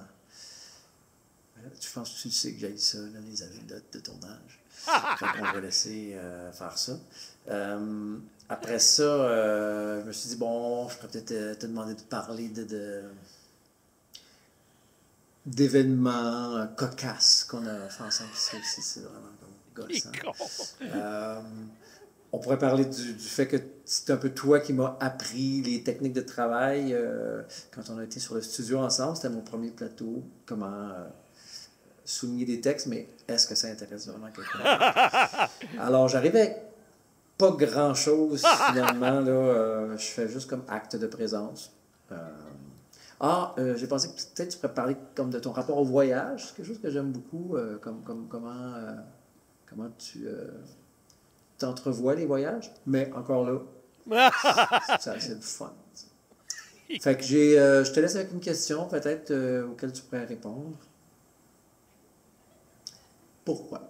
pense que tu sais que j'ai ça, là, les anecdotes de tournage. Donc on va laisser faire ça. Après ça, je me suis dit, bon, je pourrais peut-être te demander de parler d'événements cocasses qu'on a fait ensemble. C'est vraiment comme gossant. On pourrait parler du fait que c'est un peu toi qui m'as appris les techniques de travail quand on a été sur le studio ensemble. C'était mon premier plateau. Comment souligner des textes, mais est-ce que ça intéresse vraiment quelqu'un? Alors, j'arrivais pas grand-chose finalement. Là, je fais juste comme acte de présence. J'ai pensé que peut-être tu pourrais parler comme de ton rapport au voyage. C'est quelque chose que j'aime beaucoup. Comment tu t'entrevois les voyages. Mais encore là, c'est assez fun. Fait que je te laisse avec une question peut-être auquel tu pourrais répondre. Pourquoi?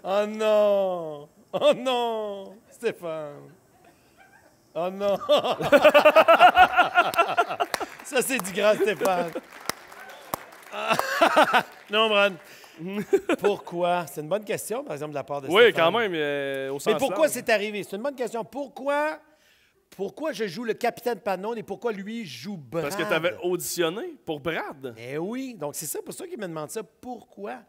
Oh non! Oh non! Stéphane! Oh non! Ça, c'est du grand Stéphane. Non, Bran. Pourquoi? C'est une bonne question, par exemple, de la part de Stéphane. Oui, quand même, au sens Mais pourquoi large. c'est arrivé? C'est une bonne question. Pourquoi je joue le capitaine Panon et pourquoi lui joue Brad? Parce que tu avais auditionné pour Brad. Eh oui, donc c'est ça, pour ça qu'il me demande ça. Pourquoi?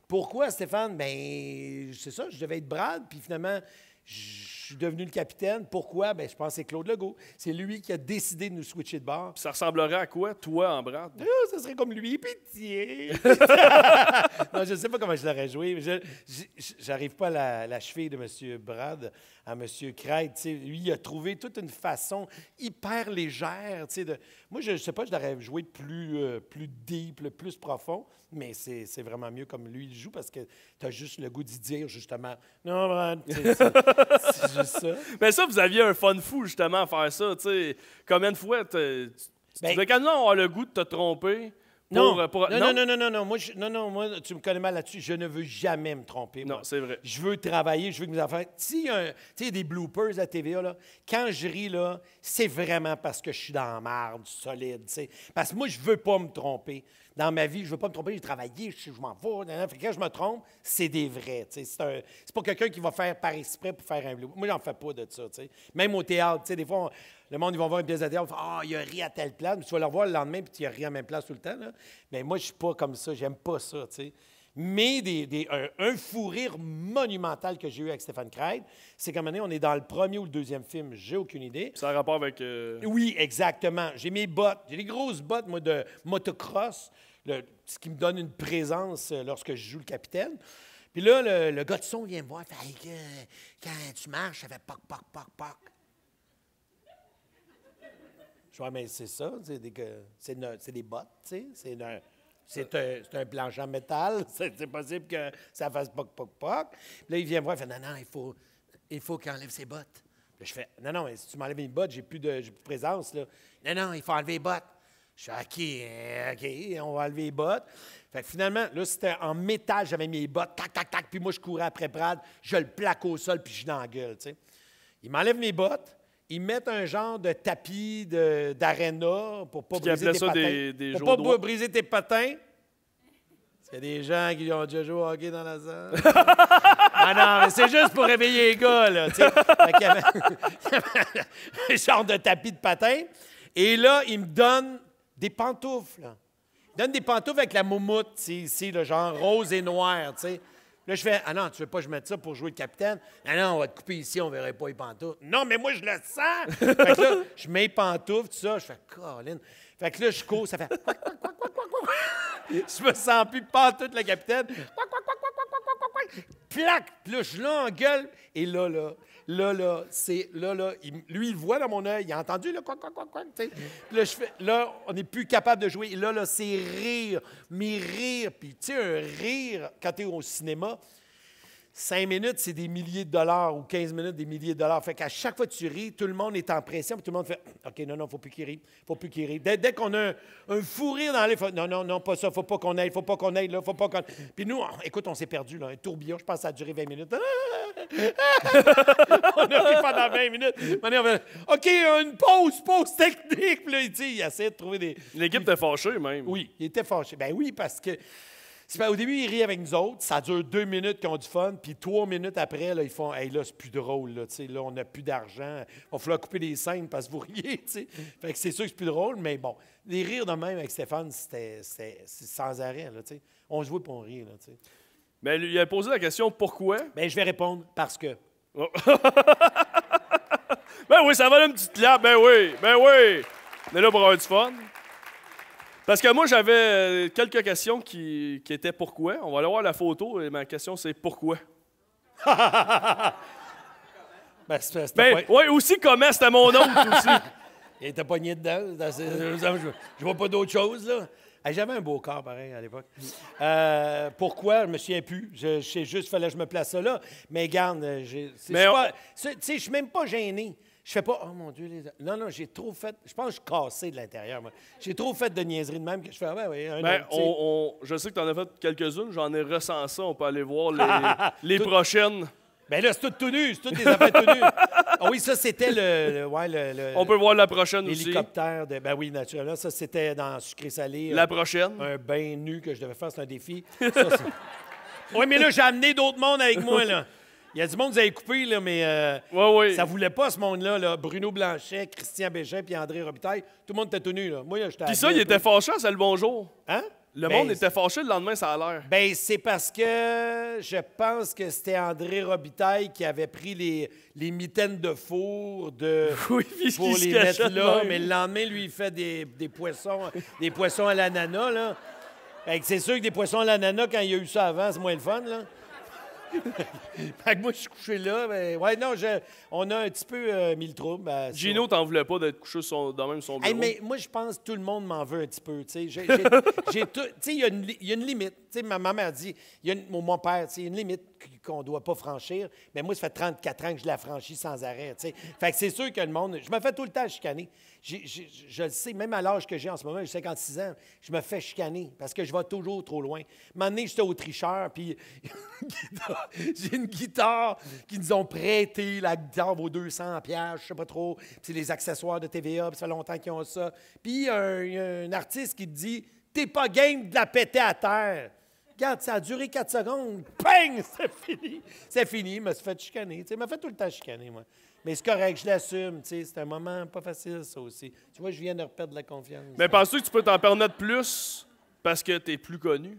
Pourquoi, Stéphane? Ben, c'est ça, je devais être Brad, puis finalement, je suis devenu le capitaine. Pourquoi? Ben, je pense que c'est Claude Legault. C'est lui qui a décidé de nous switcher de bord. Ça ressemblerait à quoi, toi, en Brad? Ça serait comme lui, pitié! Non, je ne sais pas comment je l'aurais joué. Mais j'arrive pas à la cheville de M. Brad, à M. Craig. Lui, il a trouvé toute une façon hyper légère. Moi, je ne sais pas, je l'aurais joué plus deep, plus profond, mais c'est vraiment mieux comme lui il joue parce que tu as juste le goût d'y dire, justement. Non, Brad, c'est juste ça. Mais ça, vous aviez un fun fou, justement, à faire ça. T'sais. Combien de fois tu devais quand même avoir le goût de te tromper? Non, moi, tu me connais mal là-dessus. Je ne veux jamais me tromper. Non, moi. c'est vrai. Je veux travailler, je veux que mes enfants... Tu sais, des bloopers à la TVA, là, quand je ris, là, c'est vraiment parce que je suis dans la marde, solide. T'sais. Parce que moi, je ne veux pas me tromper. Dans ma vie, je ne veux pas me tromper. J'ai travaillé, je m'en vais. Quand je me trompe, c'est des vrais. C'est pas quelqu'un qui va faire par exprès pour faire un blooper. Moi, j'en fais pas de ça. T'sais. Même au théâtre, des fois... Le monde, ils vont voir une pièce de théâtre, il a ri à telle place, mais tu vas le revoir le lendemain, puis tu as ri à la même place tout le temps. Là. Mais moi, je suis pas comme ça, j'aime pas ça, tu sais. Mais un fou rire monumental que j'ai eu avec Stéphane Craig, c'est qu'à un moment donné, on est dans le premier ou le deuxième film, j'ai aucune idée. Ça a rapport avec... Oui, exactement. J'ai mes bottes, j'ai des grosses bottes, moi, de motocross, ce qui me donne une présence lorsque je joue le capitaine. Puis là, le gars de son vient me voir, il fait quand tu marches, ça fait poc, poc, poc, poc. Je vois, mais c'est ça, c'est des bottes, tu sais, c'est un plancher en métal, c'est possible que ça fasse poc, poc, poc. Puis là, il vient me voir, il fait, non, il faut qu'il enlève ses bottes. Puis là, je fais, non, mais si tu m'enlèves mes bottes, j'ai plus de présence, là. Non, il faut enlever les bottes. Je fais, OK, on va enlever les bottes. Fait que finalement, là, c'était en métal, j'avais mes bottes, tac, tac, tac, puis moi, je courais après Brad, je le plaque au sol, puis je dans la gueule, tu sais. Il m'enlève mes bottes. Ils mettent un genre de tapis d'aréna pour pas briser tes patins. Pour pas briser tes patins. C'est des gens qui ont déjà joué au hockey dans la salle. Non, mais c'est juste pour réveiller les gars, là. Il y avait un genre de tapis de patins. Et là, ils me donnent des pantoufles. Là. Ils donnent des pantoufles avec la moumoute, ici, le genre rose et noir, tu sais. Là, je fais, non, tu veux pas que je mette ça pour jouer le capitaine? Non, on va te couper ici, on verrait pas les pantoufles. Non, mais moi, je le sens! Fait que là, je mets les pantoufles, tout ça, je fais, Colin. Fait que là, je cours, ça fait, je me sens plus pantoute, le capitaine. Plaque! Puis là, je l'engueule, et là, lui, il le voit dans mon œil, il a entendu le quoi, tu sais. Puis là, je fais, là, on n'est plus capable de jouer. Et là, c'est rire, mais rire. Puis, tu sais, un rire, quand tu es au cinéma, 5 minutes, c'est des milliers de dollars, ou 15 minutes, des milliers de dollars. Fait qu'à chaque fois que tu ris, tout le monde est en pression, puis tout le monde fait « OK, non, il ne faut plus qu'il rie, faut plus qu'il rie. » Dès qu'on a un fou rire dans les... Non, pas ça, faut pas qu'on aille, là, faut pas qu'on... Puis nous, écoute, on s'est perdu, là, un tourbillon, je pense que ça a duré 20 minutes. On a ri pendant 20 minutes. On fait « OK, une pause technique. » Puis là, il essayait de trouver des... L'équipe était fâchée, même. Oui, il était fâché. Ben oui, parce que... Au début, ils rient avec nous autres. Ça dure 2 minutes qu'ils ont du fun. Puis 3 minutes après, là, ils font « Hey, là, c'est plus drôle. Là, là on n'a plus d'argent. Il va falloir couper des scènes parce que vous riez. » Fait que c'est sûr que c'est plus drôle. Mais bon, les rires de même avec Stéphane, c'est sans arrêt. Là, on se voit pour on rit. Là, mais il a posé la question « Pourquoi? » Bien, je vais répondre « Parce que... Oh. » Ben oui, ça va une petite clap. Ben oui. On est là pour avoir du fun. Parce que moi, j'avais quelques questions qui étaient pourquoi. On va aller voir la photo et ma question, c'est pourquoi. Oui, aussi comment, c'était mon oncle aussi. Il était pogné dedans. Je vois pas d'autre chose, là. J'avais un beau corps, pareil, à l'époque. Pourquoi? Je me souviens plus. Je sais juste qu'il fallait que je me place ça là. Mais regarde, je suis même pas gêné. Je fais pas, oh mon Dieu, non, j'ai trop fait, je pense que je suis cassé de l'intérieur, moi. J'ai trop fait de niaiseries de même que je fais, je sais que tu en as fait quelques-unes, j'en ai recensé, on peut aller voir les prochaines. Bien là, c'est tout nu, c'est toutes des affaires tout nues. Ah oui, ça, c'était le on peut voir la prochaine aussi. L'hélicoptère, ben oui, naturellement, ça, c'était dans Sucré-Salé. La prochaine. Un bain nu que je devais faire, c'est un défi. Oui, mais là, j'ai amené d'autres mondes avec moi, là. Il y a du monde que vous avez coupé, là, mais ça ne voulait pas, ce monde-là. Là. Bruno Blanchet, Christian Bégin puis André Robitaille. Tout le monde était tout nu. Là. Moi, j'étais. Puis ça, il était fâché, c'est le bonjour. Hein? Le monde était fâché le lendemain, ça a l'air. Ben, c'est parce que je pense que c'était André Robitaille qui avait pris les mitaines de four Oui, pour les mettre là. Mais le lendemain, lui, il fait des poissons à l'ananas, là. Fait que c'est sûr que des poissons à l'ananas, quand il y a eu ça avant, c'est moins le fun, là. Fait que moi, je suis couché là. Ben, ouais, non, on a un petit peu mis le trouble. Ben, Gino, t'en voulais pas d'être couché dans même son bureau. Hey, mais moi, je pense que tout le monde m'en veut un petit peu. Tu sais, il y a une limite. Tu sais, ma maman a dit, mon père, il y a une limite qu'on ne doit pas franchir. Mais moi, ça fait 34 ans que je la franchis sans arrêt. Tu sais. Fait que c'est sûr que le monde. Je me fais tout le temps chicaner. Je le sais, même à l'âge que j'ai en ce moment, j'ai 56 ans, je me fais chicaner parce que je vais toujours trop loin. Un moment donné, j'étais au tricheur, puis j'ai une guitare qu'ils nous ont prêté. La guitare vaut 200$, je sais pas trop. Puis c'est les accessoires de TVA, puis ça fait longtemps qu'ils ont ça. Puis il y a un artiste qui te dit « T'es pas game de la péter à terre ». Regarde, ça a duré 4 secondes. Bang! C'est fini. C'est fini. Je me suis fait chicaner. Tu sais, je me fait tout le temps chicaner, moi. Mais c'est correct, je l'assume. Tu sais, c'est un moment pas facile, ça aussi. Tu vois, je viens de reperdre la confiance. Mais penses-tu que tu peux t'en permettre plus parce que tu es plus connu?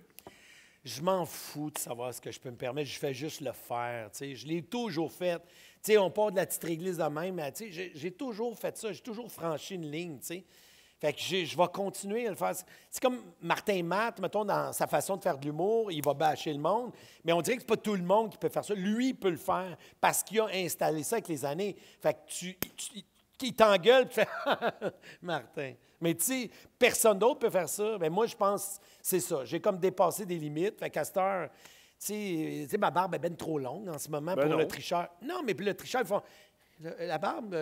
Je m'en fous de savoir ce que je peux me permettre. Je fais juste le faire. Tu sais, je l'ai toujours fait. Tu sais, on part de la petite église de même, mais tu sais, j'ai toujours fait ça. J'ai toujours franchi une ligne, tu sais. Fait que je vais continuer à le faire. C'est comme Martin Matt, mettons, dans sa façon de faire de l'humour, il va bâcher le monde, mais on dirait que c'est pas tout le monde qui peut faire ça. Lui, il peut le faire parce qu'il a installé ça avec les années. Fait que il t'engueule, tu fais « Martin ». Mais tu sais, personne d'autre peut faire ça. Mais moi, je pense que c'est ça. J'ai comme dépassé des limites. Fait qu'à cette heure, tu sais, ma barbe est ben trop longue en ce moment pour le tricheur. Non, mais puis le tricheur, ils font « La barbe...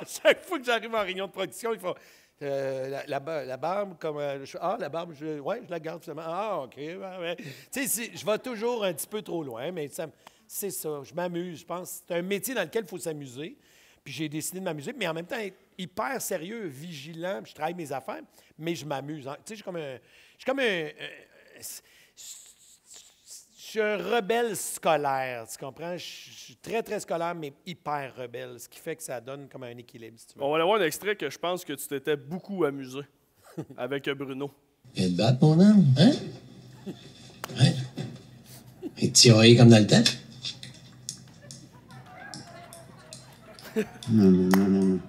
À chaque fois que j'arrive en réunion de production, ils font la barbe, comme. La barbe, je la garde finalement. Ah, OK. Ouais. Tu sais, je vais toujours un petit peu trop loin, mais c'est ça. Je m'amuse. Je pense que c'est un métier dans lequel il faut s'amuser. Puis j'ai décidé de m'amuser, mais en même temps, être hyper sérieux, vigilant. Puis je travaille mes affaires, mais je m'amuse. Tu sais, je suis comme un. Je suis un rebelle scolaire, tu comprends? Je suis très, très scolaire, mais hyper rebelle, ce qui fait que ça donne comme un équilibre, si tu veux. On va aller voir un extrait que je pense que tu t'étais beaucoup amusé avec Bruno. Et te battre, mon homme, hein? Ouais. Et tirer comme dans le temps? Non.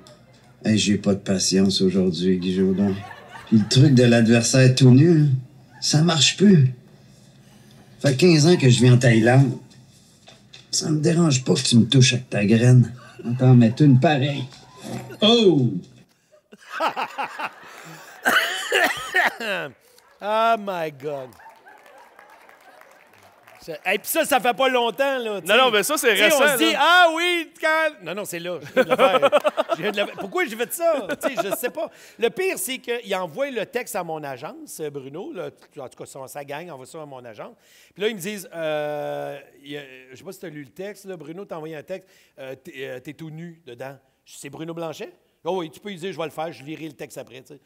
Hey, j'ai pas de patience aujourd'hui, Guy Jourdain. Puis le truc de l'adversaire tout nu, là, ça marche plus. Ça fait 15 ans que je vis en Thaïlande. Ça me dérange pas que tu me touches avec ta graine. On t'en met une pareille. Oh! Oh my God! Et puis ça fait pas longtemps, là. Non, mais ça, c'est récent. On se dit, ah oui, quand... Non, c'est là. Je viens de le faire. Pourquoi j'ai fait ça? Je sais pas. Le pire, c'est qu'il envoie le texte à mon agence, Bruno. Là, en tout cas, sa gang envoie ça à mon agence. Puis là, ils me disent, je sais pas si tu as lu le texte, là, Bruno t'a envoyé un texte, t'es tout nu dedans. C'est Bruno Blanchet? Oh oui, tu peux lui dire, je vais le faire, je lirai le texte après, tu sais.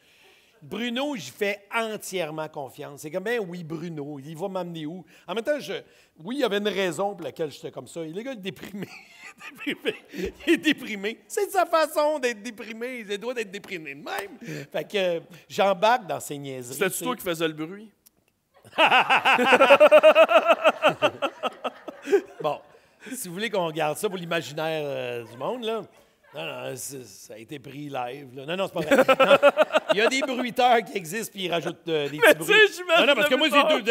Bruno, j'y fais entièrement confiance. C'est comme, ben oui, Bruno, il va m'amener où? En même temps, oui, il y avait une raison pour laquelle j'étais comme ça. Le gars est déprimé. Il est déprimé. C'est sa façon d'être déprimé. Il doit être déprimé de même. Fait que j'embarque dans ces niaiseries. C'était-tu toi qui faisais le bruit? Bon, si vous voulez qu'on regarde ça pour l'imaginaire du monde, là. Non, ça a été pris live. Là. Non, c'est pas vrai. Non, il y a des bruiteurs qui existent puis ils rajoutent des petits bruits. Non, parce que moi,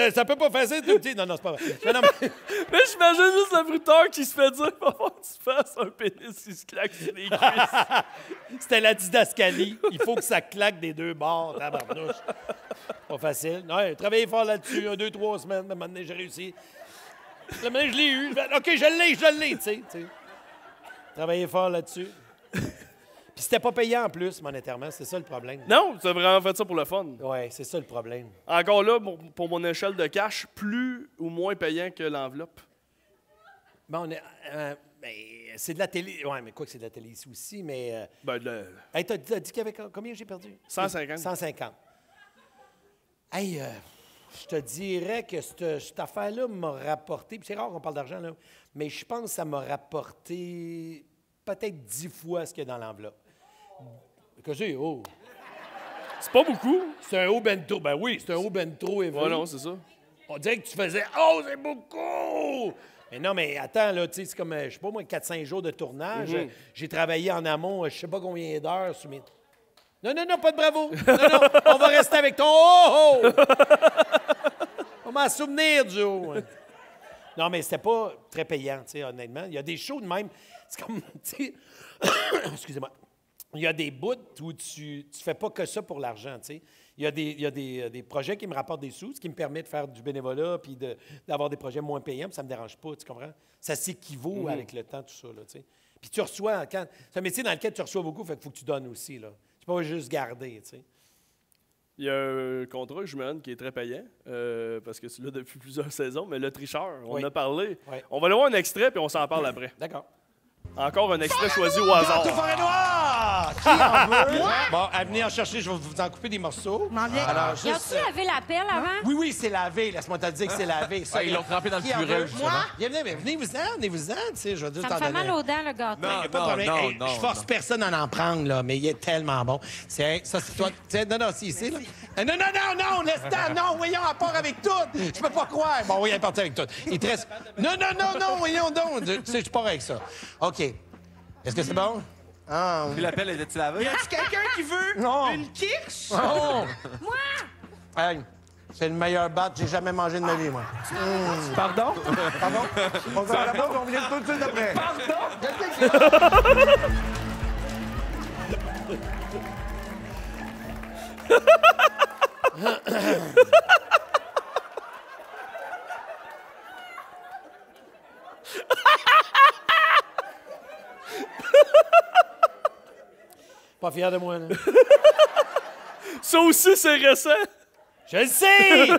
ça peut pas faire ça. Non, c'est pas vrai. Non, mais j'imagine juste le bruiteur qui se fait dire « Va falloir que tu fasses un pénis qui se claque sur les cuisses. » C'était la didascalie. Il faut que ça claque des deux bords, tabarnouche. Pas facile. Non, travaillé fort là-dessus, 2, 3 semaines. Maintenant, j'ai réussi. Maintenant, je l'ai eu. OK, je l'ai, tu sais. Travaillé fort là-dessus. Puis c'était pas payant en plus, monétairement. C'est ça le problème. Non, tu as vraiment fait ça pour le fun. Oui, c'est ça le problème. Encore là, pour mon échelle de cash, plus ou moins payant que l'enveloppe? Bon, c'est de la télé. Oui, mais quoi que c'est de la télé ici aussi, mais... Hey, t'as dit qu'il y avait combien j'ai perdu? 150. 150. Hey, je te dirais que cette affaire-là m'a rapporté... Puis c'est rare qu'on parle d'argent, là, mais je pense que ça m'a rapporté peut-être 10 fois ce qu'il y a dans l'enveloppe. Que j'ai, oh! C'est pas beaucoup. C'est un haut bento. Ben oui, c'est un haut bento. Ouais, non, c'est ça. On dirait que tu faisais « Oh, c'est beaucoup! » Mais non, mais attends, là, tu sais, c'est comme, je sais pas moi, 4-5 jours de tournage. J'ai travaillé en amont, je sais pas combien d'heures sur mes... Non, pas de bravo. Non, on va rester avec ton « Oh, oh! » On va m'en souvenir du haut. Non, mais c'était pas très payant, tu sais, honnêtement. Il y a des shows de même. C'est comme, tu sais... Excusez-moi. Il y a des bouts où tu fais pas que ça pour l'argent, tu sais. Il y a des projets qui me rapportent des sous, ce qui me permet de faire du bénévolat puis d'avoir des projets moins payants, puis ça me dérange pas, tu comprends? Ça s'équivaut avec le temps, tout ça, là, tu sais. Puis tu reçois, c'est un métier dans lequel tu reçois beaucoup, fait qu'il faut que tu donnes aussi, là. Tu peux pas juste garder, tu sais. Il y a un contrat, je me demande, qui est très payant, parce que c'est là depuis plusieurs saisons, mais le tricheur, on en a parlé. Oui. On va aller voir un extrait, puis on s'en parle après. D'accord. Encore un extrait choisi au hasard. Gâteau Forêt Noire! Qui en veut? Bon, venez en chercher, je vais vous en couper des morceaux. Alors, Ils ont-tu lavé la pelle avant? Oui, c'est lavé. Laisse-moi te dire que c'est lavé. Ça, Ils l'ont trempé dans le qui en purée, veut? justement. Venez-vous-en, tu sais, je vais dire Ça me fait mal aux dents, le gâteau. Pas de problème. Hey, je force personne à en prendre, là, mais il est tellement bon. Ça, c'est toi. Non, c'est ici, là. Non, laisse-le, non, voyons, à part avec tout. Je peux pas croire. Bon, oui, elle est partie avec tout. Il te reste. Non, voyons donc. Tu sais, je pars avec ça. OK. Est-ce que c'est bon? Ah. Puis la pelle, était-tu lavée? Y a-tu quelqu'un qui veut une quiche? Oh! Moi! Hey, c'est le meilleur bat que j'ai jamais mangé de ma vie, moi. Pardon? Pardon? On va à la pause, on vient tout de suite après. Pas fier de moi, là. Ça aussi, c'est récent. Je le sais!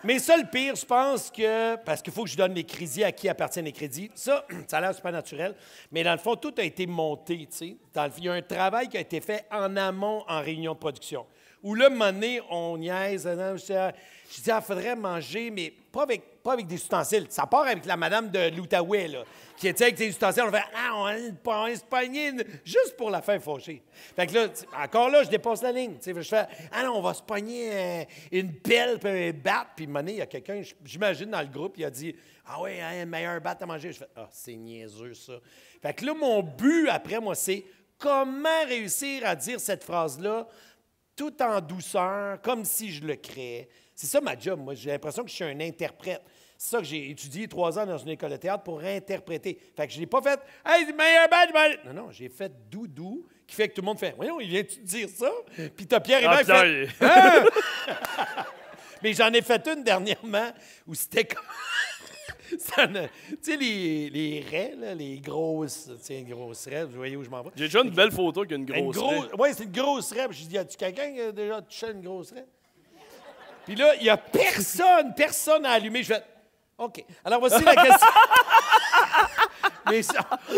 Mais ça, le pire, je pense que... Parce qu'il faut que je donne les crédits à qui appartiennent les crédits. Ça a l'air super naturel. Mais dans le fond, tout a été monté, tu sais. Il y a un travail qui a été fait en amont, en réunion de production. Où là, à un moment donné, on niaise. Je dis, il faudrait manger, mais pas avec des ustensiles. Ça part avec la madame de l'Outaouais, là, qui était avec des ustensiles. On fait, on va se pogner juste pour la faire faucher. Fait que là, encore là, je dépasse la ligne. Je fais, non, on va se pogner une pelle puis un bat. Puis à un moment donné, il y a quelqu'un, j'imagine, dans le groupe, il a dit, oui, un meilleur bat à manger. Je fais, c'est niaiseux, ça. Fait que là, mon but, après, moi, c'est comment réussir à dire cette phrase-là tout en douceur, comme si je le créais. C'est ça ma job, moi. J'ai l'impression que je suis un interprète. C'est ça que j'ai étudié 3 ans dans une école de théâtre pour interpréter. Fait que je l'ai pas fait « Hey, meilleur badge! » Non, j'ai fait « doudou », qui fait que tout le monde fait « Voyons, il vient-tu de dire ça? » Puis t'as Pierre Hébert qui fait « Hein? » Mais j'en ai fait une dernièrement où c'était comme... Tu sais, les raies, là, les grosses raies, vous voyez où je m'en vais? J'ai déjà une belle photo qu'une grosse raie. Oui, c'est une grosse raie. J'ai dit, y a-tu quelqu'un qui a déjà touché une grosse raie? Puis là, il n'y a personne à allumer. Je fais, OK. Alors, voici la question. Mais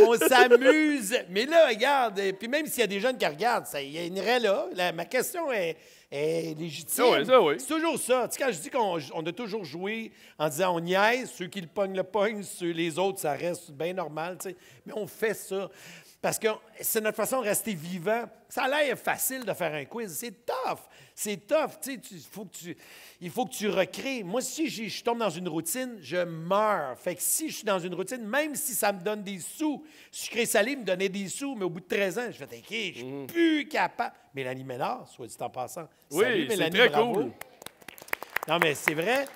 on s'amuse. Mais là, regarde, puis même s'il y a des jeunes qui regardent, il y a une raie là. Ma question est légitime. Oui. C'est toujours ça. Tu sais, quand je dis qu'on a toujours joué en disant on niaise, ceux qui le pognent, les autres, ça reste bien normal. Tu sais. Mais on fait ça parce que c'est notre façon de rester vivant. Ça a l'air facile de faire un quiz. C'est tough. C'est tough. Tu sais, il faut que tu recrées. Moi, si je tombe dans une routine, je meurs. Fait que si je suis dans une routine, même si ça me donne des sous, sucré-salé me donnait des sous, mais au bout de 13 ans, je fais OK, je suis plus capable. Mélanie Ménard, soit dit en passant. Oui, salut, Mélanie, c'est très bravo. cool. Non, mais c'est vrai.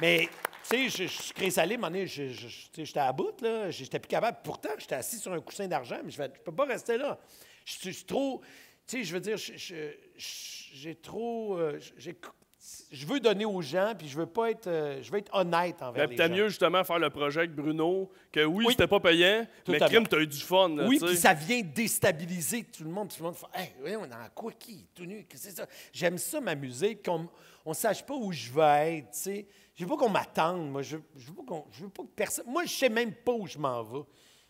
Mais, tu sais, sucré-salé, à un moment donné, j'étais à bout, là. J'étais plus capable. Pourtant, j'étais assis sur un coussin d'argent, mais je peux pas rester là. Je suis trop... Tu sais, je veux dire, j'ai trop... je veux donner aux gens, puis je veux être honnête envers les gens. T'as mieux, justement, faire le projet avec Bruno, que oui. C'était pas payant, mais crime, t'as eu du fun. Là, oui, puis ça vient déstabiliser tout le monde. Tout le monde fait « Hey, on est en quoi qui? Tout nu? Qu'est-ce que c'est ça? » J'aime ça m'amuser, qu'on ne sache pas où je vais être, tu sais. Je veux pas qu'on m'attende, moi. Je veux pas que personne... Moi, je sais même pas où je m'en vais.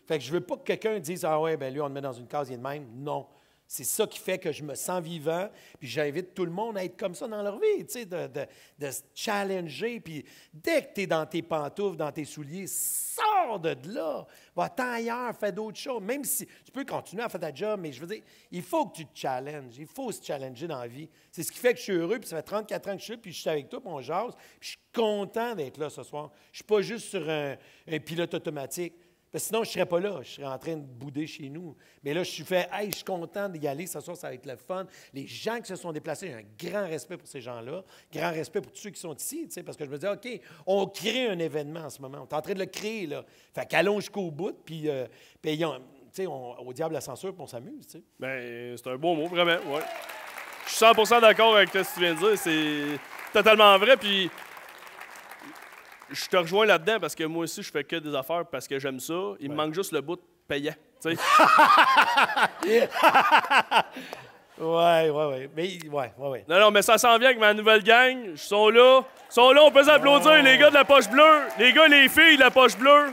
Fait que je veux pas que quelqu'un dise « Ah ouais, ben lui, on le met dans une case, il est de même. » Non. C'est ça qui fait que je me sens vivant, puis j'invite tout le monde à être comme ça dans leur vie, tu sais, de se challenger, puis dès que tu es dans tes pantoufles, dans tes souliers, sors de là, va-t'en ailleurs, fais d'autres choses, même si tu peux continuer à faire ta job, mais je veux dire, il faut que tu te challenges, il faut se challenger dans la vie. C'est ce qui fait que je suis heureux, puis ça fait 34 ans que je suis là, puis je suis avec toi, puis on jase, puis je suis content d'être là ce soir. Je ne suis pas juste sur un pilote automatique. Parce que sinon, je ne serais pas là. Je serais en train de bouder chez nous. Mais là, je suis fait, hey, je suis content d'y aller. Ce soir, ça va être le fun. Les gens qui se sont déplacés, j'ai un grand respect pour ces gens-là. Grand respect pour tous ceux qui sont ici, parce que je me dis, OK, on crée un événement en ce moment. On est en train de le créer, là. Fait qu'allons jusqu'au bout, puis payons. Au diable la censure, puis on s'amuse, tu sais. Bien, c'est un beau mot, vraiment, ouais. Je suis 100% d'accord avec ce que tu viens de dire. C'est totalement vrai, puis je te rejoins là-dedans parce que moi aussi, je fais que des affaires parce que j'aime ça. Il me manque juste le bout payant, tu sais. Ouais. Mais, ouais. Non, mais ça s'en vient avec ma nouvelle gang. Ils sont là, on peut s'applaudir, les gars de la poche bleue. Les gars, les filles de la poche bleue.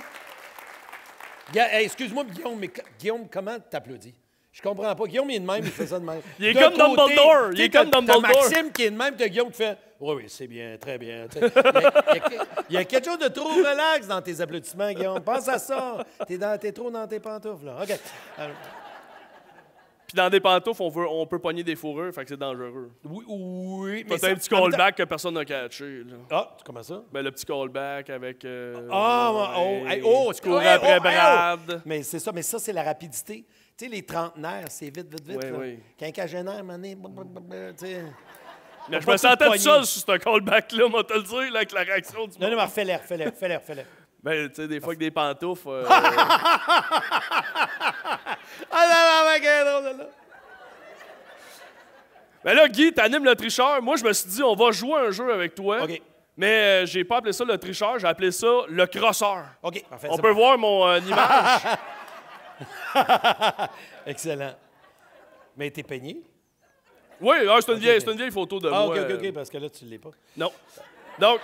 Hey, excuse-moi, Guillaume, mais Guillaume, comment t'applaudis? Je comprends pas. Guillaume, il est de même, il fait ça de même. Il est comme Dumbledore. T'as Maxime qui est de même, t'as Guillaume qui fait « Oui, c'est bien, très bien. » Il y a quelque chose de trop relax dans tes applaudissements, Guillaume. Pense à ça. T'es trop dans tes pantoufles, là. OK. Puis dans des pantoufles, on peut pogner des fourrures, fait que c'est dangereux. Oui, mais c'est un petit callback que personne n'a catché. Là. Ah, comment ça? Ben, le petit callback avec... tu courais après Brad. Mais c'est ça, c'est la rapidité. Tu sais, les trentenaires, c'est vite. Oui. Quinquagénaire, mané, tu sais... Mais je me sentais tout seul sur ce callback-là, moi, te le dire, là, avec la réaction du monde. Non, mais fais-le. Ben, tu sais, des fois, avec des pantoufles... Ben là, Guy, t'animes le tricheur. Moi, je me suis dit, on va jouer un jeu avec toi. OK. Mais j'ai pas appelé ça le tricheur, j'ai appelé ça le crosseur. OK, parfait. On peut voir mon image. Excellent. Mais t'es peigné? Oui, c'est une vieille photo de moi. OK, parce que là, tu l'es pas. Non. Donc...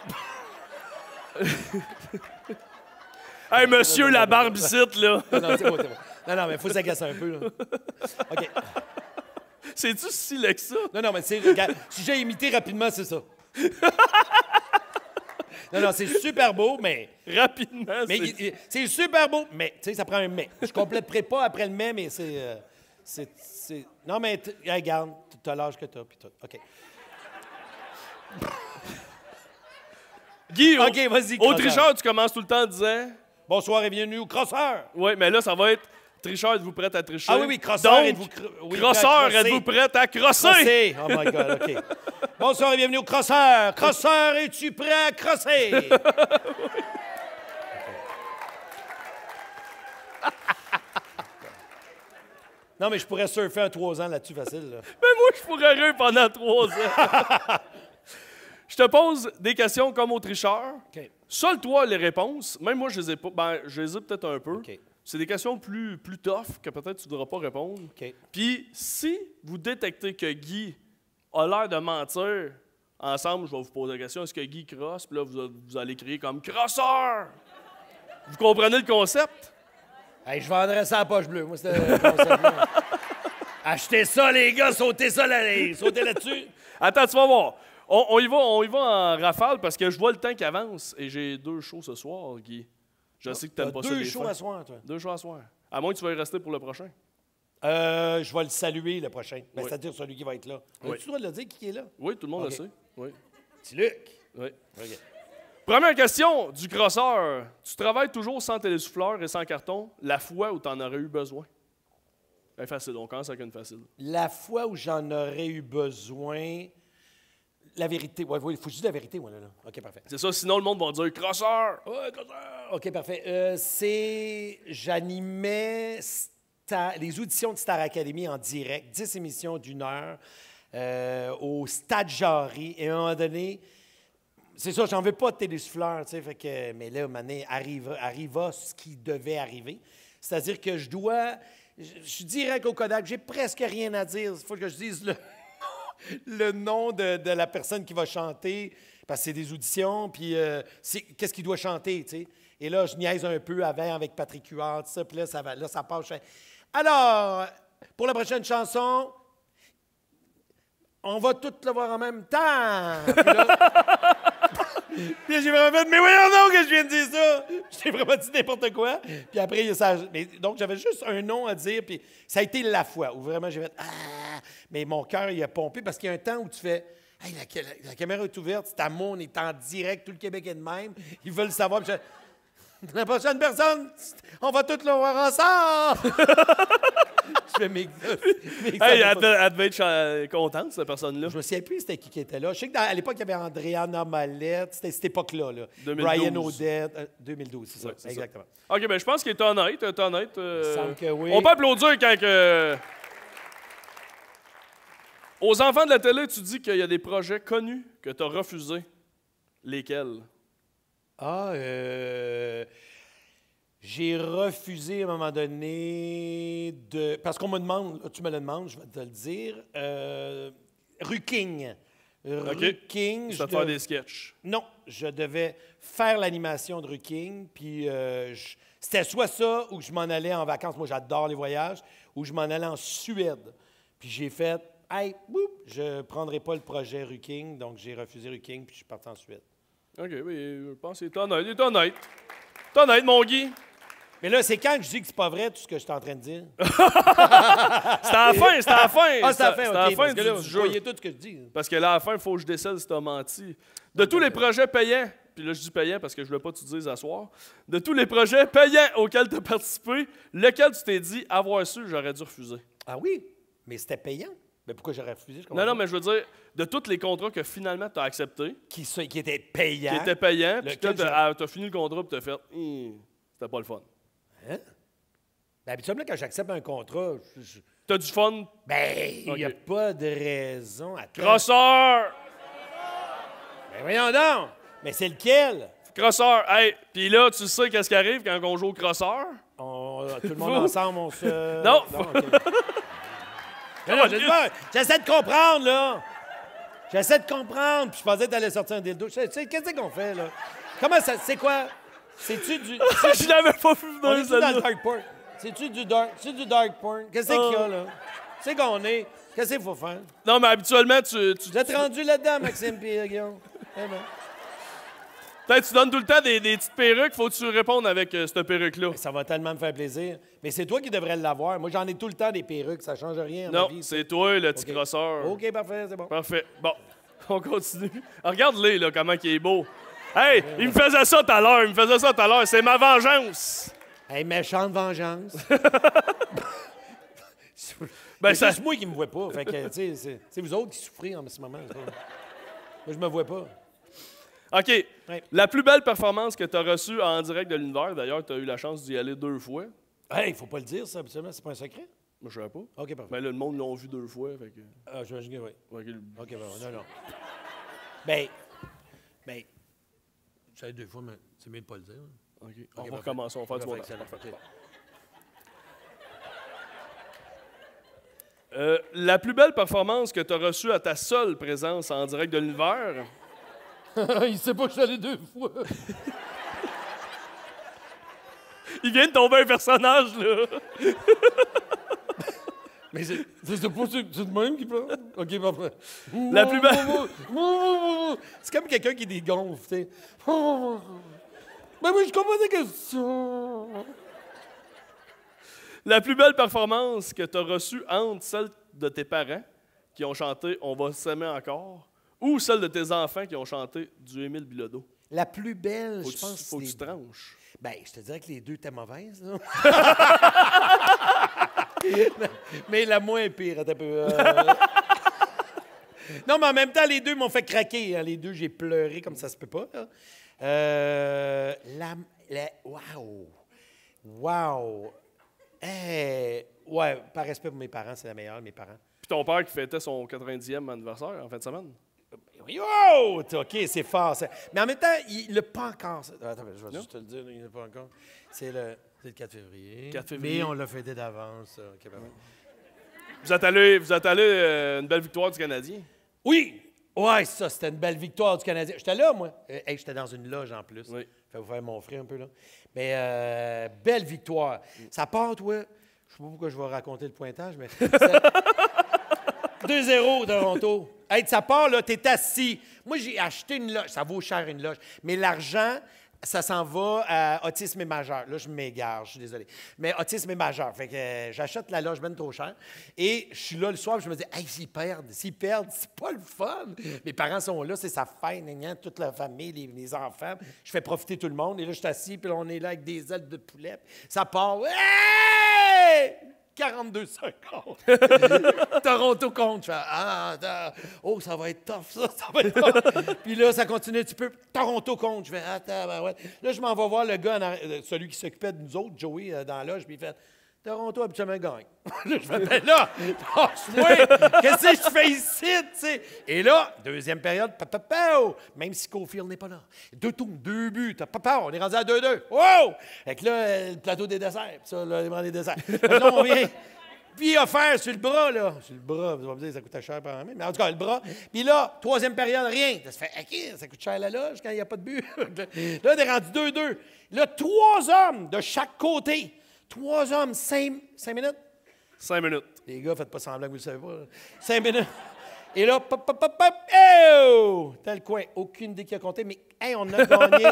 Hey, monsieur la barbicite, là! Non, c'est bon. Non, mais il faut s'agacer un peu, là. OK. C'est-tu si laid que ça? Non, mais regarde, si j'ai imité rapidement, c'est ça. Non, c'est super beau, mais... Rapidement, c'est super beau, mais, tu sais, ça prend un mais. Je compléterai pas après le mais, mais c'est... Non, mais, regarde, t'as l'âge que t'as, puis tout. OK. Guy, OK, vas-y, au tricheur, tu commences tout le temps en disant... Bonsoir et bienvenue au crosseur. Oui, mais là, ça va être... Tricheur, êtes-vous prêt à tricher? Ah oui, crosseur, donc, crosseur, êtes-vous prêt à crosser? Oh my God, OK. Bonsoir et bienvenue au crosseur. Crosseur, es-tu prêt à crosser? Non, mais je pourrais surfer un 3 ans là-dessus facile. Là. Mais moi, je pourrais rire pendant 3 ans. Je te pose des questions comme au tricheur. OK. Seul toi les réponses. Même moi, je les ai pas. Ben, je les ai peut-être un peu. OK. C'est des questions plus tough que peut-être tu ne voudras pas répondre. OK. Puis, si vous détectez que Guy a l'air de mentir, ensemble, je vais vous poser la question, est-ce que Guy crosse? Puis là, vous allez crier comme « Crosseur! » Vous comprenez le concept? Hey, je vendrais ça à la poche bleue. Moi, c'était le concept-là. Achetez ça, les gars! Sautez ça, sautez là-dessus! Attends, tu vas voir. On y va en rafale parce que je vois le temps qui avance et j'ai 2 shows ce soir, Guy. Je sais que tu n'aimes pas ça. 2 shows à soir, toi. 2 shows à soir. À moins que tu veuilles rester pour le prochain. Je vais le saluer, le prochain. Oui. C'est-à-dire celui qui va être là. Oui. As-tu le droit de le dire qui est là? Oui, tout le monde le sait. Oui. Petit Luc. Oui. OK. Première question du crosseur. Tu travailles toujours sans télésouffleur et sans carton la fois où tu en aurais eu besoin? C'est facile, on commence avec une facile. La fois où j'en aurais eu besoin... La vérité. Oui, il faut juste la vérité, moi, là. OK, parfait. C'est ça, sinon le monde va dire « Crosseur! » Ouais, crosseur! OK, parfait. J'animais les auditions de Star Academy en direct, 10 émissions d'1 heure au Stade Jarry. Et à un moment donné, c'est ça, j'en veux pas de télésouffleur, tu sais, fait que, mais là, à un moment donné, arriva ce qui devait arriver. C'est-à-dire que je suis direct au Kodak, j'ai presque rien à dire. Il faut que je dise le nom de la personne qui va chanter, parce que c'est des auditions, puis qu'est-ce qu'il doit chanter, tu sais. Et là, je niaise un peu avant avec Patrick Huard, tout ça, puis là, ça passe. Alors, pour la prochaine chanson, on va toutes le voir en même temps. Puis là, puis j'ai vraiment fait, mais voyons donc que je viens de dire ça. J'ai vraiment dit n'importe quoi. Puis après, donc j'avais juste un nom à dire. Puis ça a été la fois où vraiment j'ai fait, mais mon cœur, il a pompé parce qu'il y a un temps où tu fais, hey, la caméra est ouverte, c'est à moi, on est en direct, tout le Québec est de même. Ils veulent savoir. Puis la prochaine personne, on va tous le voir ensemble. Je fais mes Hey, elle devait être contente, cette personne-là. Je me souviens plus c'était qui était là. Je sais qu'à l'époque, il y avait Andréana Mallette. C'était cette époque-là. Là. 2012. Brian Odette. 2012, c'est ça. Ouais, c'est exactement. Ça. OK, ben je pense qu'il est honnête. Il semble que oui. On peut applaudir quand que... Aux enfants de la télé, tu dis qu'il y a des projets connus que tu as refusés. Lesquels? J'ai refusé à un moment donné de... Parce qu'on me demande, là, tu me le demandes, je vais te le dire. Rue King. Rue King. Je vais te faire des sketchs. Non, je devais faire l'animation de Rue King, puis c'était soit ça ou je m'en allais en vacances. Moi, j'adore les voyages. Ou je m'en allais en Suède. Puis j'ai fait, hey, boum, je ne prendrai pas le projet Rue King, donc j'ai refusé Rue King, puis je suis parti en Suède. OK, oui, je pense qu'il est honnête. Il est honnête. T'es honnête, mon Guy. Mais là, c'est quand que je dis que c'est pas vrai, tout ce que je suis en train de dire? C'est à la fin, c'est à la fin. Ah, c'est à la fin, OK. C'est à la fin Parce que là, du vous jeu. voyez tout ce que je dis. Parce que là, à la fin, il faut que je décèle si t'as menti. De tous les projets payants, puis là, je dis payants parce que je ne voulais pas que tu dises à soir, de tous les projets payants auxquels tu as participé, lequel tu t'es dit, avoir su, j'aurais dû refuser? Ah oui? Mais c'était payant? Mais pourquoi j'aurais refusé? Non, mais je veux dire, de tous les contrats que finalement tu as acceptés, qui étaient payants. Qui étaient payants, puis Lequel tu as fini le contrat, puis tu as fait, c'était pas le fun. Hein? Ben, habituellement, quand j'accepte un contrat, T'as du fun? Ben, il n'y a pas de raison. Crosseur! Ben, voyons donc! Mais c'est lequel? Crosseur! Hey, puis là, tu sais qu'est-ce qui arrive quand on joue au crosseur? Tout le monde ensemble, on se... Non! Non, j'essaie de comprendre, là! J'essaie de comprendre, puis je pensais que t'allais sortir un dildo. Qu'est-ce qu'on fait, là? Comment ça... C'est quoi? C'est-tu du... Je l'avais pas vu On venir, est-tu dans le celle-là. dark porn? C'est-tu du dark porn? Qu'est-ce qu'il y a, là? C'est qu'on est. Qu'est-ce qu'il faut faire? Non, mais habituellement, Vous êtes rendu là-dedans, Maxime et Guillaume. Eh ben. Peut-être tu donnes tout le temps des petites perruques, faut que tu répondes avec cette perruque-là. Ça va tellement me faire plaisir. Mais c'est toi qui devrais l'avoir. Moi, j'en ai tout le temps des perruques. Ça change rien à ma Non, vie. c'est toi, le petit OK. crosseur. OK, parfait, c'est bon. Parfait. Bon, on continue. Regarde-les, là, comment il est beau. Hey, il me faisait ça tout à l'heure, C'est ma vengeance. Hey, méchante vengeance. Ben, c'est ça... juste moi qui me vois pas. Fait que, tu sais, c'est vous autres qui souffrez en ce moment. Moi, je me vois pas. OK. Ouais. La plus belle performance que tu as reçue en direct de l'univers, d'ailleurs, tu as eu la chance d'y aller 2 fois. Hey, faut pas le dire, ça, absolument. C'est pas un secret. Moi, je savais pas. OK, parfait. Mais là, le monde l'a vu 2 fois. Fait que... Ah, j'imagine que oui. OK. OK, non. Ben, je savais 2 fois, mais c'est mieux de pas le dire. OK. On va recommencer, on va faire du bon temps. La plus belle performance que tu as reçue à ta seule présence en direct de l'univers. Il sait pas que je suis allé 2 fois. Il vient de tomber un personnage, là. Mais c'est pas c'est de même qui parle? OK, parfait. La plus belle... C'est comme quelqu'un qui dégonfle, tu sais. Ben oui, je comprends ta question. La plus belle performance que tu as reçue entre celle de tes parents qui ont chanté « On va s'aimer encore » ou celle de tes enfants qui ont chanté du Émile Bilodeau? La plus belle, je pense... Faut que tu tranches. Ben, je te dirais que les deux étaient mauvaises, là. Mais la moins pire, attends un peu. Non, mais en même temps, les deux m'ont fait craquer. Hein. Les deux, j'ai pleuré comme ça se peut pas. Là. Wow! Wow! Ouais, par respect pour mes parents, c'est la meilleure, mes parents. Puis ton père qui fêtait son 90e anniversaire en fin de semaine? Oh! OK, c'est fort, ça. Mais en même temps, il l'a pas encore. Attends, je vais juste te le dire, il l'a pas encore. C'est le 4 février. 4 février. Mais on l'a fêté d'avance. OK, ben Vous êtes allé une belle victoire du Canadien? Oui! Ouais, ça, c'était une belle victoire du Canadien. J'étais là, moi. J'étais dans une loge en plus. Oui. Fait vous faire mon frère un peu, là. Mais belle victoire. Ça part, toi. Je sais pas pourquoi je vais raconter le pointage, mais... 2-0, Toronto. Hey, ça part, là, t'es assis. Moi, j'ai acheté une loge. Ça vaut cher, une loge. Mais l'argent, ça s'en va à autisme et majeur. Là, je m'égare, je suis désolé. Mais autisme et majeur. Fait que j'achète la loge bien trop cher. Et je suis là le soir, je me dis, hey, s'ils perdent, c'est pas le fun. Mes parents sont là, c'est sa fête, toute la famille, les enfants. Je fais profiter tout le monde. Et là, je suis assis, puis là, on est là avec des ailes de poulet. Ça part. Hey! 42 secondes. Toronto contre. Je fais, oh, ça va être tough, ça va être tough. Puis là, ça continue un petit peu. Toronto contre. Je fais, ben ouais. Là, je m'en vais voir le gars, celui qui s'occupait de nous autres, Joey, dans la loge, puis il fait, Toronto habituellement gagne. Là, je fais, ben là, lâche-moi, qu'est-ce que je fais ici, tu sais? Et là, deuxième période, même si Cofield n'est pas là. 2 tours, 2 buts, on est rendu à 2-2. Wow! Fait que là, le plateau des desserts, ça, là, les bras des desserts. Là, on vient, puis offert sur le bras, là. Sur le bras, vous allez me dire, ça coûtait cher par même. Mais en tout cas, le bras. Puis là, troisième période, rien. Ça se fait, OK, ça coûte cher la loge quand il n'y a pas de but. Là, on est rendu 2-2. Là, 3 hommes de chaque côté. 3 hommes, 5 minutes? 5 minutes. Les gars, faites pas semblant que vous ne le savez pas. 5 minutes. Et là, oh! Tel coin. Aucune idée qui a compté, mais hey, on a gagné.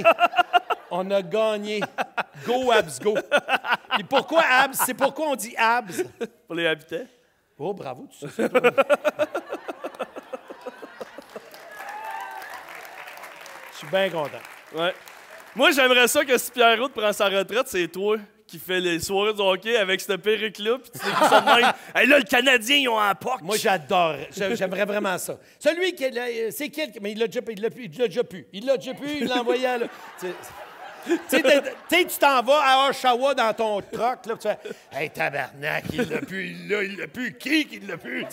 On a gagné. Go, Abs, go. Et pourquoi Abs? C'est pourquoi on dit Abs? Pour les habitants. Oh, bravo, tu sais ça. Toi. Je suis bien content. Ouais. Moi, j'aimerais ça que si Pierre Route prend sa retraite, c'est toi qui fais les soirées de hockey avec cette perruque-là, puis tu t'es ça de même. Hey, là, le Canadien, ils ont un puck. Moi, j'adore. J'aimerais vraiment ça. Celui qui est c'est qui? Mais il l'a déjà pu. Il l'a envoyé à... Tu sais, tu t'en vas à Oshawa dans ton truck, là, tu fais « Hey, tabarnak, il l'a pu, il l'a pu, qui l'a pu? »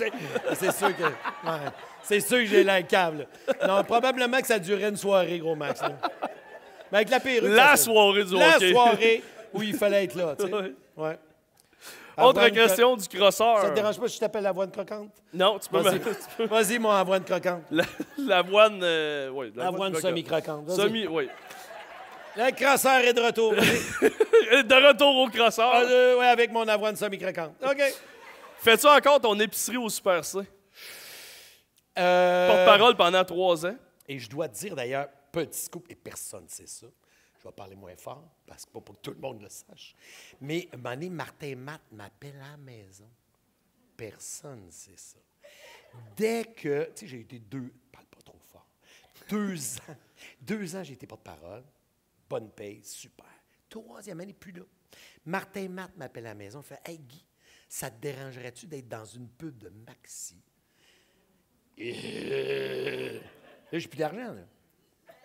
C'est sûr que... Ouais, c'est sûr que j'ai la câble. Non, probablement que ça durait une soirée, gros Max. Là. Mais avec la perruque... La soirée du hockey. La soirée où il fallait être là, tu sais. Ouais. Autre question du crosseur. Ça te dérange pas si je t'appelle l'avoine croquante? Non, tu peux... Vas-y, mon avoine croquante. L'avoine... oui, l'avoine semi-croquante. Oui. Le crosseur est de retour. De retour au crosseur. Oui, avec mon avoine semi-croquante. OK. Fais-tu encore ton épicerie au Super C? Porte-parole pendant 3 ans. Et je dois te dire, d'ailleurs, petit scoop, et personne ne sait ça. Je vais parler moins fort, parce que pas pour que tout le monde le sache. Mais un moment donné, Martin Matt m'appelle à la maison. Personne ne sait ça. Dès que... Tu sais, j'ai été parle pas trop fort. 2 ans. 2 ans, j'ai été porte-parole. Bonne paye, super. 3e année, plus là. Martin Matt m'appelle à la maison. Il fait « Hey, Guy, ça te dérangerait-tu d'être dans une pub de Maxi? » Là, j'ai plus d'argent, là.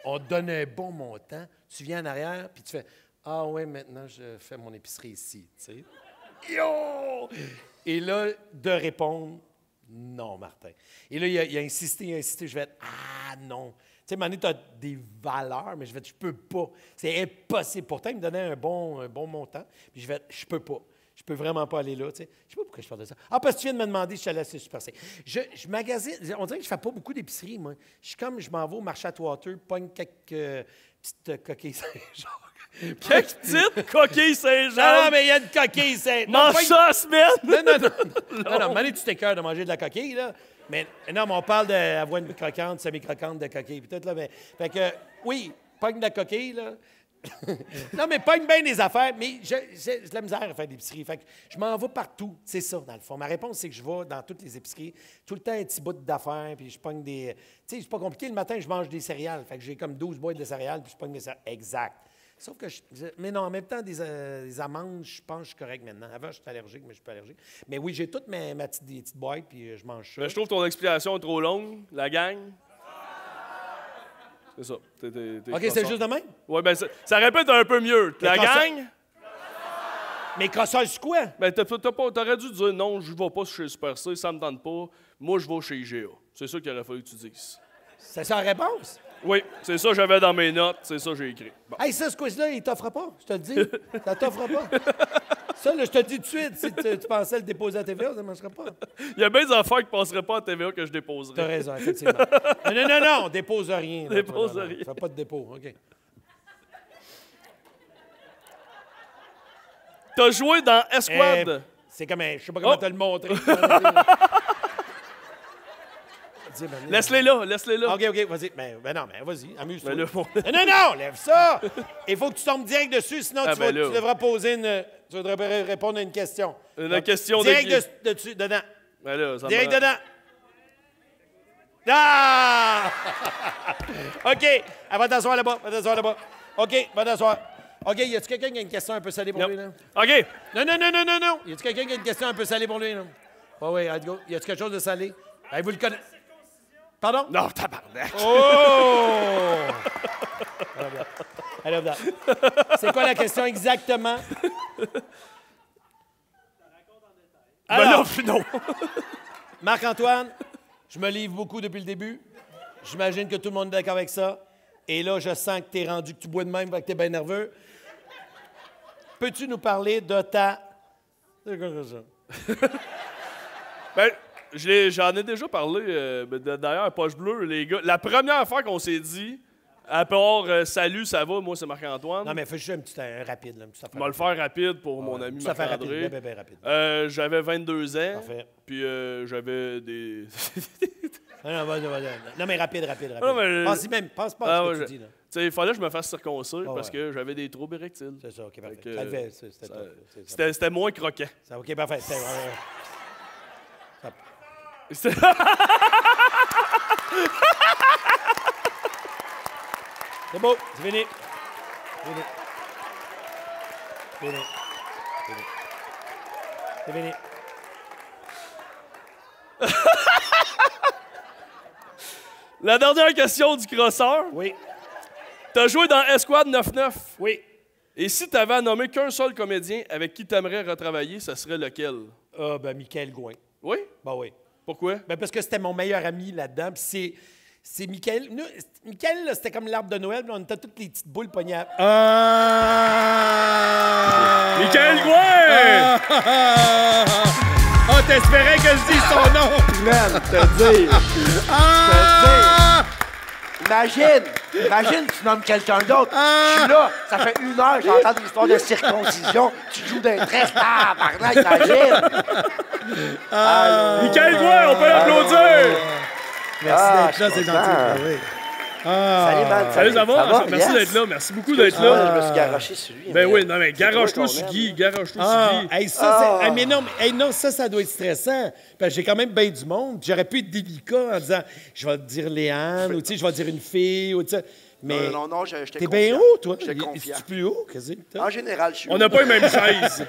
On te donne un bon montant. Tu viens en arrière, puis tu fais « Ah ouais, maintenant, je fais mon épicerie ici. » Tu sais. Yo! Et là, de répondre « Non, Martin. » Et là, il a insisté. Je vais être « Ah non. » Tu sais, à un moment donné, tu as des valeurs, mais je vais je peux pas. C'est impossible. Pourtant, il me donnait un bon montant. Puis je peux pas. Je peux vraiment pas aller là. Tu sais. Je sais pas pourquoi je parle de ça. Ah, parce que tu viens de me demander si je suis allé à Super C. Je magasine. On dirait que je fais pas beaucoup d'épicerie, moi. Je m'en vais au marché à Water, pogne quelques petites coquilles Saint-Jacques. Quelques petites coquilles Saint-Jacques. Non, mais il y a une coquille Saint-Jacques. Mange ça la semaine. Non, Mané, tu t'écœures de manger de la coquille, là. Mais non, on parle d'avoine croquante, semi-croquante, de coquille, puis tout, là. Mais, fait que, oui, pogne de la coquille, là. Non, mais pogne bien des affaires, mais j'ai de la misère à faire de l'épicerie. Fait que je m'en vais partout. C'est ça, dans le fond. Ma réponse, c'est que je vais dans toutes les épiceries, tout le temps un petit bout d'affaires, puis je pogne des... Tu sais, c'est pas compliqué. Le matin, je mange des céréales. Fait que j'ai comme 12 boîtes de céréales, puis je pogne des céréales. Exact. Sauf que mais non, en même temps, des amandes, je pense que je suis correct maintenant. Avant, je suis allergique, mais je suis pas allergique. Mais oui, j'ai toutes des petites boîtes, puis je mange ça. Mais je trouve ton explication est trop longue, la gang. C'est ça. OK, c'est juste de même? Oui, bien, ça répète un peu mieux. La gang... Mais crosseur, c'est quoi? Ben, t'aurais dû dire non, je vais pas chez Super C, ça me tente pas. Moi, je vais chez IGA. C'est ça qu'il aurait fallu que tu dises. C'est ça la réponse? Oui, c'est ça que j'avais dans mes notes, c'est ça que j'ai écrit. Bon. Hey, ça, ce quiz-là, il t'offre pas, je te le dis. Ça t'offre pas. Ça, là, je te le dis tout de suite, si tu pensais le déposer à TVA, ça ne marcherait pas. Il y a bien des affaires qui ne passeraient pas à TVA que je déposerais. Tu as raison, effectivement. Non, dépose rien. Dépose rien. Fais pas de dépôt, OK. T'as joué dans Esquad. C'est comme un... Je sais pas comment te le montrer. Laisse-les là, laisse-les là. OK, vas-y. Ben non, mais vas-y, amuse-toi. Ben là, Non, lève ça! Il faut que tu tombes direct dessus, sinon Ah, tu ben là. devras poser une... Tu devrais répondre à une question. Une question direct de dessus, dedans. Ben là, ça me Direct rend- dedans. Ah! OK. Elle va t'asseoir là-bas. OK, va t'asseoir. OK, y a-tu quelqu'un qui a une question un peu salée pour lui, là? OK. Non. Y a-tu quelqu'un qui a une question un peu salée pour lui, là? Oui, let's go. Y a-tu quelque chose de salé? Ben, vous le connaissez. Pardon? Non, tabarnak. Oh! I love that. C'est quoi la question exactement? Alors, Non. Marc-Antoine, je me livre beaucoup depuis le début. J'imagine que tout le monde est d'accord avec ça. Et là, je sens que tu es rendu, que tu bois de même, que tu es bien nerveux. Peux-tu nous parler de ta... C'est quoi ça? Ben, j'en ai déjà parlé. D'ailleurs, Poche Bleue, les gars. La première fois qu'on s'est dit, à part salut, ça va, moi, c'est Marc-Antoine. Non, mais fais juste un petit rapide. Là, un petit Je vais le faire rapide pour mon ami Ça fait Marc-André. rapide, bien rapide. J'avais 22 ans. Parfait. Puis j'avais des... Non, vas-y. Non, mais rapide. Non, mais- Pense pas à ce que tu dis, là. Tu sais, il fallait que je me fasse circoncire Ah, parce ouais. que j'avais des troubles érectiles. C'est ça, OK, parfait. que, Ça le fait, c'était ça- top, c'est- C'était moins croquant. ça- OK, parfait. C'était- C'est beau, c'est fini. C'est fini. La dernière question du crosseur. Oui. T'as joué dans Escouade 9-9. Oui. Et si t'avais à nommer qu'un seul comédien avec qui t'aimerais retravailler, ça serait lequel? Ah, ben, Michael Gouin. Oui? Ben oui. Pourquoi? Ben, parce que c'était mon meilleur ami là-dedans. Puis c'est Michael. Nous, Michael, là, c'était comme l'arbre de Noël. Puis on était toutes les petites boules pognées. Michael Gouin! Oh, t'espérais que je dise son nom! Man, te dire. Imagine, tu nommes quelqu'un d'autre. Je suis là, ça fait 1 heure, j'entends des histoires de circoncision. Tu joues d'un très tabarnak, imagine. Michael Gouin, on peut l'applaudir! Merci d'être là, je c'est suis gentil. content. Oui. Salut, man. Salut, ça va? Merci Yes. d'être là. Merci beaucoup d'être Moi, là. je me suis garoché sur lui. Ben mais- oui, non, mais c'est toi garoche-toi qu'on sur aime. Guy. Garoche-toi sur Ah, Guy. hey, ça, c'est. Mais non, ça doit être stressant. Parce que j'ai quand même bien du monde. J'aurais pu être délicat en disant, je vais te dire Léane, ou tu sais, je vais te dire une fille, ou tu sais. Mais Non, j'étais t'es confiant. bien haut, toi. J'étais confiant. Es-tu plus haut? Qu'est-ce que c'est? En général, je suis On haut. n'a pas les mêmes chaises.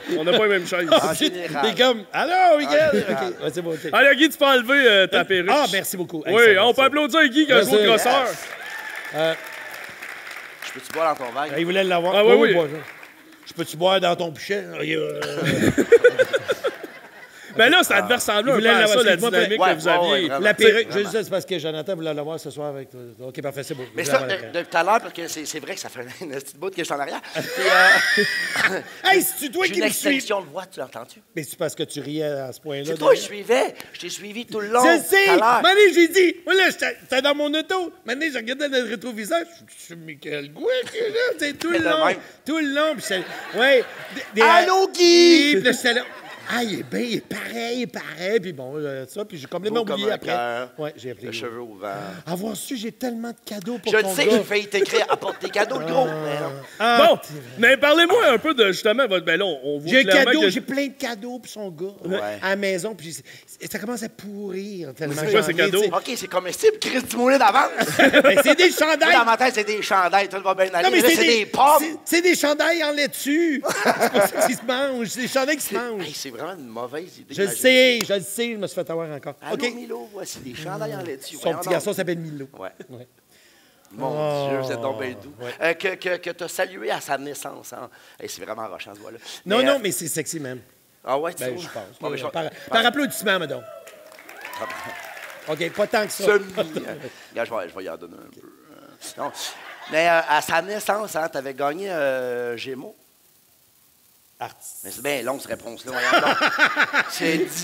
En général. T'es comme, allô, Miguel? général. OK, ouais, c'est bon, OK. Allez, Guy, tu peux enlever ta perruque. Ah, merci beaucoup. Hey, Oui, ça, on merci. peut applaudir Guy qui a joué au Merci. crosseur. Je peux-tu boire dans ton verre? Il voulait l'avoir. Ah, oui. bois ça. Je peux-tu boire dans ton pichet? Mais là, ça devait ressembler un peu voulait à ça, l'avoir, la excuse-moi, dynamique ouais, que vous ouais, aviez. ouais, vraiment. La perruque, Vraiment. juste ça, c'est parce que Jonathan voulait l'avoir ce soir avec toi. OK, parfait, c'est beau. Mais Je ça, voulais l'avoir depuis tout à l'heure, parce que c'est vrai que ça fait une petite bout que je suis en arrière. Puis, Hey, c'est-tu toi j'ai qui une me suis? extinction de voix, tu l'entends-tu? Mais c'est parce que tu riais à ce point-là. C'est toi qui suivais. Je t'ai suivi tout le long. Je sais! tout à l'heure. Mané, j'ai dit, moi là, j'étais dans mon auto. Mané, je regardais dans le rétroviseur. Je suis Michael Gouin, qui est là, tu sais, tout le Mais de long. même. Tout le long. Puis j'étais, ouais. Allô, Guy! Puis là, j'étais là. Ah, il est bien, il est pareil. Puis bon, ça. Puis j'ai complètement Beau comme oublié un après. cœur. Ouais, j'ai appelé. Le cheveu au vent. Avoir su, j'ai tellement de cadeaux pour Je ton le sais, gars. j'ai failli t'écrire apporte tes cadeaux, le gros. Mais non. Ah, Bon, mais parlez-moi un peu de justement votre. Ben là, on voit j'ai un clairement cadeau, que- j'ai plein de cadeaux pour son gars Ouais. à la maison. Puis ça commence à pourrir tellement. C'est quoi j'en ces ai, cadeaux? tu sais. OK, c'est comestible. Chris du moulin d'avance. Ben, c'est des Moi, chandails. dans ma tête, c'est des chandails. Tout va bien aller. Non, mais Là, c'est des pommes. c'est des chandails en laitue. C'est pas ça qui se mange. C'est des chandails qui se mangent. Hey, c'est vraiment une mauvaise idée. Je le sais, je me suis fait avoir encore. Allô, OK. Milo, voici des chandails en laitue. Son Voyons petit donc. garçon s'appelle Milo. Ouais. Ouais. Mon Dieu, vous êtes donc bien doux. Ouais. Que tu as salué à sa naissance. Hein. Hey, c'est vraiment rochant, ce voix-là. Non, non, mais c'est sexy même. Ah ouais, tu Ben, trouves? je pense. Bon, mais je- Par applaudissement, madame. OK, pas tant que ça. Semi. Regarde, je vais y en donner un peu. Non. Mais à sa naissance, hein, tu avais gagné Gémeaux. Artiste. Mais c'est bien long, cette réponse-là. Voyons donc.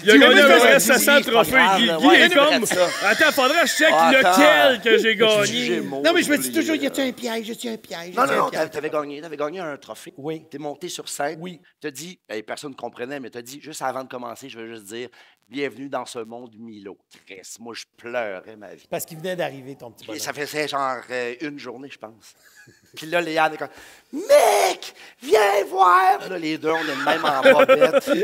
Il a gagné à peu près 700 700 trophées. Guy est comme... Attends, faudrait que je check lequel que j'ai gagné. Non, mais je me dis toujours, y a-tu un piège? Y a-tu un piège? Non, t'avais gagné un trophée. Oui. T'es monté sur scène. Oui. T'as dit, personne ne comprenait, mais t'as dit, juste avant de commencer, je veux juste dire, bienvenue dans ce monde Milo. Chris, moi, je pleurais ma vie. Parce qu'il venait d'arriver, ton petit bonhomme. Ça faisait genre une journée, je pense. Puis là, Léane est comme, mec, viens voir! Puis là, les deux, on est même en bobette. C'est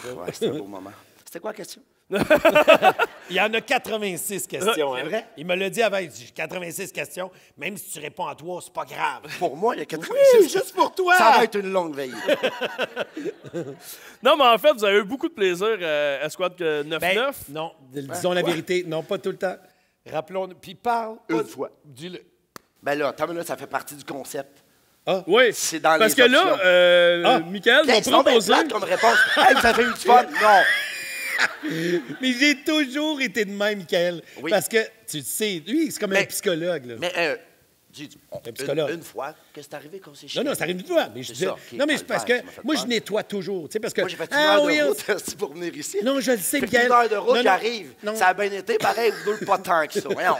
drôle. Ouais, c'était un beau moment. C'était quoi la question? Il y en a 86 questions. C'est vrai? Il me l'a dit avant, il dit 86 questions. Même si tu réponds à 3, c'est pas grave. Pour moi, il y a 86 Oui, juste pour toi! Ça va être une longue veille. Non, mais en fait, vous avez eu beaucoup de plaisir à Escouade 9-9. Ben, non, disons la vérité. Non, pas tout le temps. Rappelons, puis parle. Une fois. Dis-le. Ben là, attends, ça fait partie du concept. Ah. Oui. C'est dans parce les que là, Michael m'a proposé... comme réponse. Hey, vous avez eu du fun? Non. Mais j'ai toujours été de même, Michael. Oui. Parce que, tu sais, lui, c'est comme un psychologue. Là. Mais, un psychologue. Une fois, qu'est-ce qui est arrivé quand c'est chiant? Non, ça arrive une fois. Mais je disais, non, mais c'est parce que moi, je nettoie toujours. Tu sais, parce que, moi, j'ai fait une heure de route pour venir ici. Non, je le sais, Michael. Michael. Une heure de route, non, j'arrive. non. Ça a bien été, pareil, vous deux, pas tant que ça. Voyons.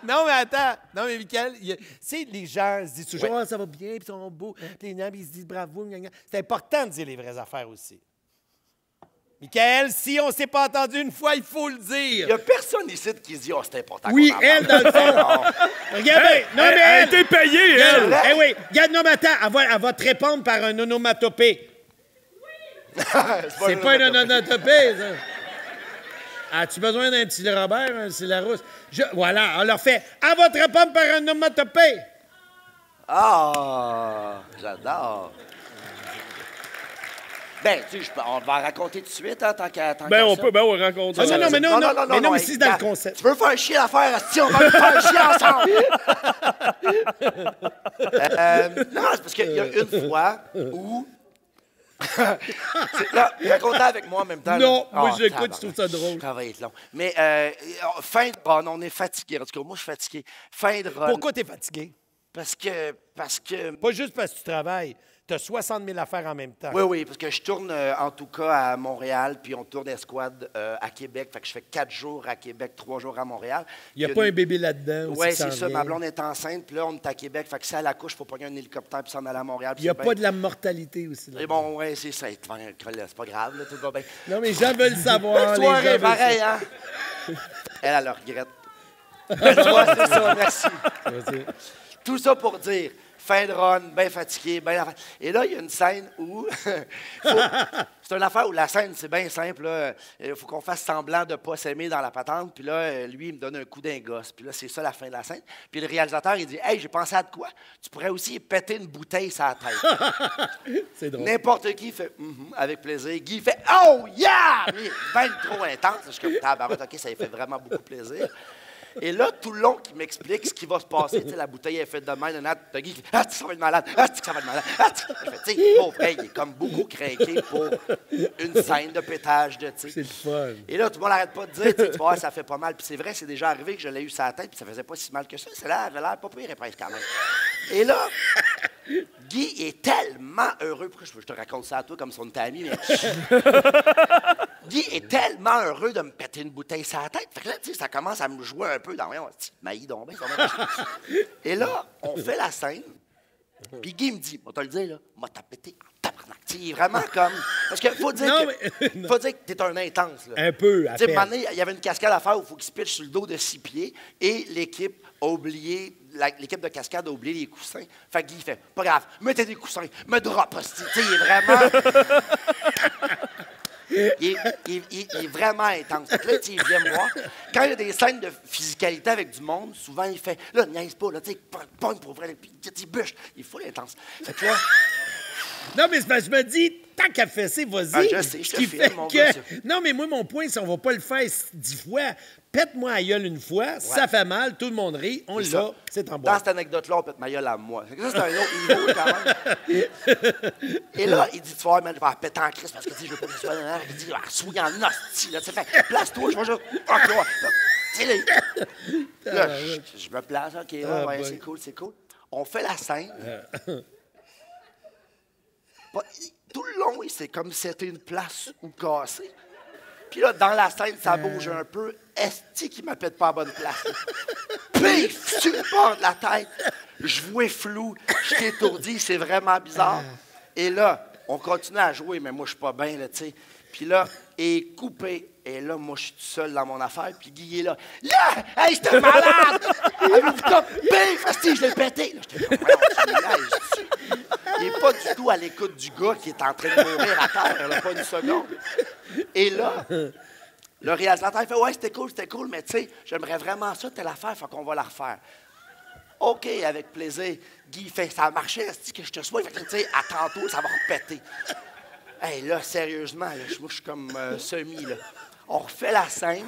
Non, mais attends. Non, mais Michael, tu sais, les gens se disent toujours, ah, ça va bien, puis ils sont beaux. Puis les gens, ils se disent bravo. C'est important de dire les vraies affaires aussi. Michael, si on ne s'est pas entendu une fois, il faut le dire. Il n'y a personne ici qui se dit, oh, c'est important. Oui, elle, dans le fond. Regardez, non, mais elle a été payée, elle. Eh oui, regarde, non, mais attends, elle va te répondre par un onomatopée. C'est pas un onomatopée, ça. As-tu besoin d'un petit Robert, un petit Larousse? Voilà, on leur fait. Elle va te répondre par un onomatopée. Ah, j'adore. Ben, tu sais, on va raconter tout de suite, hein, tant qu'à ben, on peut, ben, on raconte. Ah, non, mais c'est dans le concept. Tu veux faire chier l'affaire, si on va le faire chier ensemble. Non, c'est parce qu'il y a une fois où... là, racontez avec moi en même temps. Non, moi, j'écoute, je trouve ça drôle. Ça va être long. Mais fin de run, on est fatigué. En tout cas, moi, je suis fatigué. Fin de run. Pourquoi t'es fatigué? Parce que... Pas juste parce que tu travailles. Tu as 60 000 affaires en même temps. Oui, parce que je tourne en tout cas à Montréal, puis on tourne Escouade à Québec. Fait que je fais 4 jours à Québec, 3 jours à Montréal. Il n'y a pas un bébé là-dedans? Oui, c'est ça. Ma blonde est enceinte, puis là, on est à Québec. Fait que si elle accouche, il faut pogner un hélicoptère puis s'en aller à Montréal. Il n'y a pas de la mortalité aussi. Et bon, oui, c'est ça. C'est pas grave, là, tout va bien. Non, mais les gens veulent savoir. Soirée, pareil, hein? Elle le regrette. Toi, c'est ça, merci. Tout ça pour dire... Fin de run, bien fatigué, bien... Et là, il y a une scène où... C'est une affaire où la scène, c'est bien simple. Il faut qu'on fasse semblant de ne pas s'aimer dans la patente. Puis là, lui, il me donne un coup d'un gosse. Puis là, c'est ça la fin de la scène. Puis le réalisateur, il dit « Hey, j'ai pensé à de quoi? Tu pourrais aussi péter une bouteille sur la tête. » C'est drôle. N'importe qui fait avec plaisir. Guy fait « Oh, yeah! » Il est bien trop intense. Je suis comme « Tabarouette, OK, ça lui fait vraiment beaucoup plaisir. » Et là, tout le long, il m'explique ce qui va se passer. Tu sais, la bouteille est faite de même. T'as Guy qui fait « Ah, ça va être malade! Ah, ça va être malade! Ah, je fais, tu sais, pauvre, il est comme beaucoup craqué pour une scène de pétage de, tu sais. C'est le fun. Et là, tout le monde n'arrête pas de dire, tu vois, ça fait pas mal. Puis c'est vrai, c'est déjà arrivé que je l'ai eu sur la tête, puis ça faisait pas si mal que ça. C'est là, elle avait l'air pas pire épaisse quand même. Et là, Guy est tellement heureux. Pourquoi je te raconte ça à toi comme son ami, mais... Guy est tellement heureux de me péter une bouteille sur la tête. Fait que là, tu sais, ça commence à me jouer un peu dans rien. Maï donc bien, et là, on fait la scène. Puis Guy me dit, moi, te le dire, là, moi, t'as pété en tabarnak. Il est vraiment comme. Parce qu'il faut dire que t'es un intense. Là. Un peu, à peine. peine. Un moment donné, il y avait une cascade à faire où il faut qu'il se pitche sur le dos de 6 pieds et l'équipe a oublié. L'équipe de cascade a oublié les coussins. Fait que Guy fait, pas grave, mettez des coussins, me drop, hostie. Tu sais, il est vraiment. Il est vraiment intense. Fait que là, il vient me voir. Quand il y a des scènes de physicalité avec du monde, souvent, il fait, là, niaise pas, là, tu sais, pogne pour vrai, puis il bûche. Il est fou, intense. Fait que là. Non, mais je me dis, tant qu'à fesser, vas-y. Ah, je sais, je te filme, mon gars. gars. Non, mais moi, mon point, c'est qu'on va pas le faire 10 fois. Pète-moi à gueule une fois, ça fait mal, tout le monde rit, on l'a, c'est en bois. Dans cette anecdote-là, on pète ma gueule à moi. Ça, c'est un autre niveau, quand même. Et là, il dit, tu vois, man, je vais péter en crise parce que, tu sais, je veux pas que tu sois... Il dit, souille en hostie, là, tu sais, fait, place-toi, je vais juste... Tu sais, là, je me place, OK, ouais, c'est cool, c'est cool. On fait la scène. Tout le long, c'est comme si c'était une place où casser. Puis là, dans la scène, ça bouge un peu. Esti qui m'appelle pas à bonne place. Pif! Sur le bord de la tête. Je vois flou. Je suis étourdi. C'est vraiment bizarre. Et là, on continue à jouer, mais moi, je suis pas bien, là, tu sais. Puis là, il est coupé. Et là, moi, je suis tout seul dans mon affaire. Puis Guy est là. Là! Hey, j'étais malade! Avez-vous comme pif! Esti, je l'ai pété. Là, j'étais comme, il n'est pas du tout à l'écoute du gars qui est en train de mourir à terre, là, pas une seconde. Et là, le réalisateur fait « Ouais, c'était cool, mais tu sais, j'aimerais vraiment ça, telle affaire, fait qu'on va la refaire. » OK, avec plaisir. Guy fait « Ça a marché, est-ce que je te souhaite? » Fait que tu sais, à tantôt, ça va repéter. Hey, là, sérieusement, là, moi, je suis comme semi, là. On refait la scène,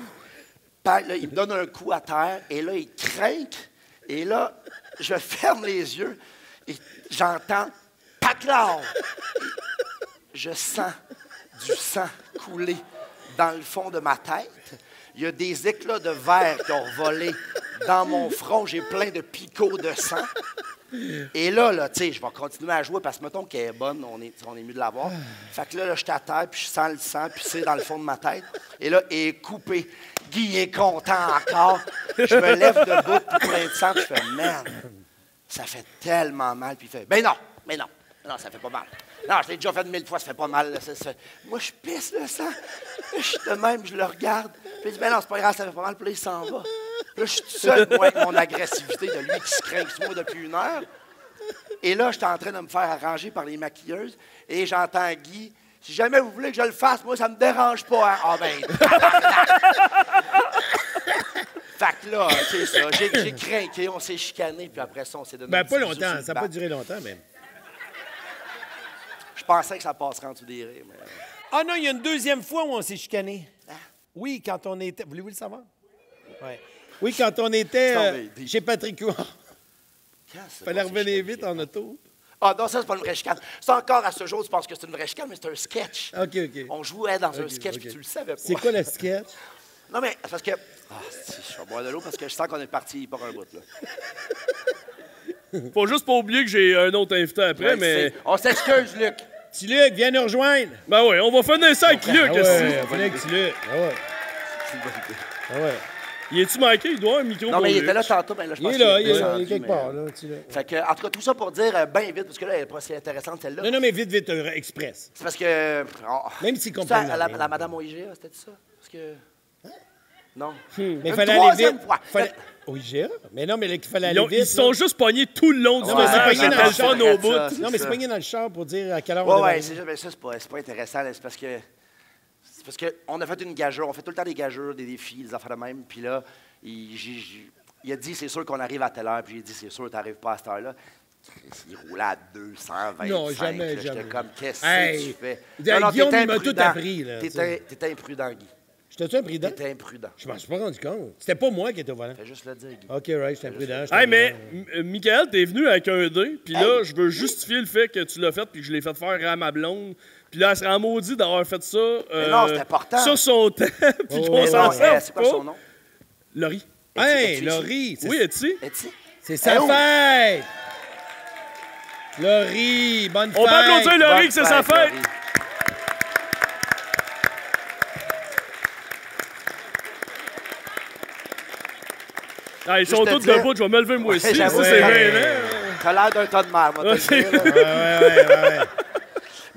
là, il me donne un coup à terre, et là, il crinque, et là, je ferme les yeux, et j'entends « Paclard! » Je sens du sang couler dans le fond de ma tête. Il y a des éclats de verre qui ont volé dans mon front. J'ai plein de picots de sang. Et là, tu sais, je vais continuer à jouer parce que, mettons qu'elle est bonne, on est mieux de l'avoir. Fait que là, je suis à terre, puis je sens le sang, puis c'est dans le fond de ma tête. Et là, il est coupé. Guy est content encore. Je me lève debout, puis plein de sang, puis je fais « Merde, ça fait tellement mal. » Puis il fait « Ben non, non, ça fait pas mal. Non, je l'ai déjà fait 1000 fois, ça fait pas mal. Là, Moi, je pisse le sang. Je suis de même, je le regarde. Puis il dit, ben non, c'est pas grave, ça fait pas mal. Puis là, il s'en va. Puis là, je suis tout seul, moi, avec mon agressivité de lui qui se craint sur moi depuis 1 heure. Et là, j'étais en train de me faire arranger par les maquilleuses. Et j'entends Guy, si jamais vous voulez que je le fasse, moi, ça me dérange pas. Hein? Ah ben, fait que là, c'est ça. J'ai craqué, on s'est chicané, puis après ça, on s'est donné. Ben, pas longtemps. Ça n'a pas duré longtemps, mais. Je pensais que ça passerait en dessous des rires. Mais... Ah non, il y a une deuxième fois où on s'est chicané. Ah. Oui, quand on était. Voulez-vous le savoir? Ouais. Oui, quand on était chez Patrick Huard. Il fallait revenir vite en auto. Ah non, ça, c'est pas une vraie chicane. C'est encore à ce jour, tu penses que c'est une vraie chicane, mais c'est un sketch. OK. On jouait dans un sketch, puis tu le savais pas. C'est quoi le sketch? Non, mais parce que. Ah, je vais boire de l'eau parce que je sens qu'on est parti par un bout, là. Faut juste pas oublier que j'ai un autre invité après, Ouais, mais. On s'excuse, Luc. Petit Luc, viens nous rejoindre. Ben oui, on va finir ça avec Luc. Ah ouais, on va avec Petit Luc. Ah ouais. Ah ouais. Il est-tu manqué? Il doit avoir un micro. Non, mais il Luc. était là tantôt, ben là, je pense il est là, qu'il il est quelque part, là. Fait que, en tout cas, tout ça pour dire bien vite, parce que là, elle est pas si intéressante, celle-là. Non, mais vite, express. C'est parce que. Même s'ils comprennent. La madame au IGA, c'était ça? Parce que. Non. Mais il Une fallait aller troisième vite. fois. Au IGA? Mais non, mais là, qu'il fallait aller vite. Ils sont juste pognés tout le long du Non, mais c'est message. pogné dans C'était le le fun char. au bout. Non, mais c'est pogné dans le char pour dire à quelle heure on Ouais, devait c'est juste, mais ça, c'est pas intéressant. là, C'est parce que. C'est parce qu'on a fait une gageure. On fait tout le temps des gageurs, des défis, des affaires de même. Puis là, il a dit, c'est sûr qu'on arrive à telle heure. Puis j'ai dit, c'est sûr, t'arrives pas à cette heure-là. Il roulait à 225. Non, jamais. J'étais comme, qu'est-ce Hey, que tu fais? Guillaume, t'étais il m'a tout imprudent. appris, là, T'étais imprudent, Guy. J'étais-tu imprudent? T'étais imprudent. Je m'en suis pas rendu compte. C'était pas moi qui étais au volant. Fais juste le dire, Guy. OK, right, j'étais imprudent. Hey, mais Michael, t'es venu avec un dé, puis là, je veux justifier le fait que tu l'as fait, puis que je l'ai fait faire à ma blonde. Puis là, elle se rend maudite d'avoir fait ça. Mais non, c'est important. Sur son temps, puis qu'on Mais s'en non, sert c'est quoi son nom? Laurie. Hey, Es-tu Laurie! Oui, es-tu? Es-tu? C'est sa fête! Laurie, bonne fête! On peut applaudir Laurie que c'est sa fête! Laurie. Ah, ils sont Juste tous te dire- debout, je vais me lever moi aussi. Ça, j'avoue, c'est ouais. gênant. T'as l'air d'un tas de merde, moi, te le dire, là. Ouais.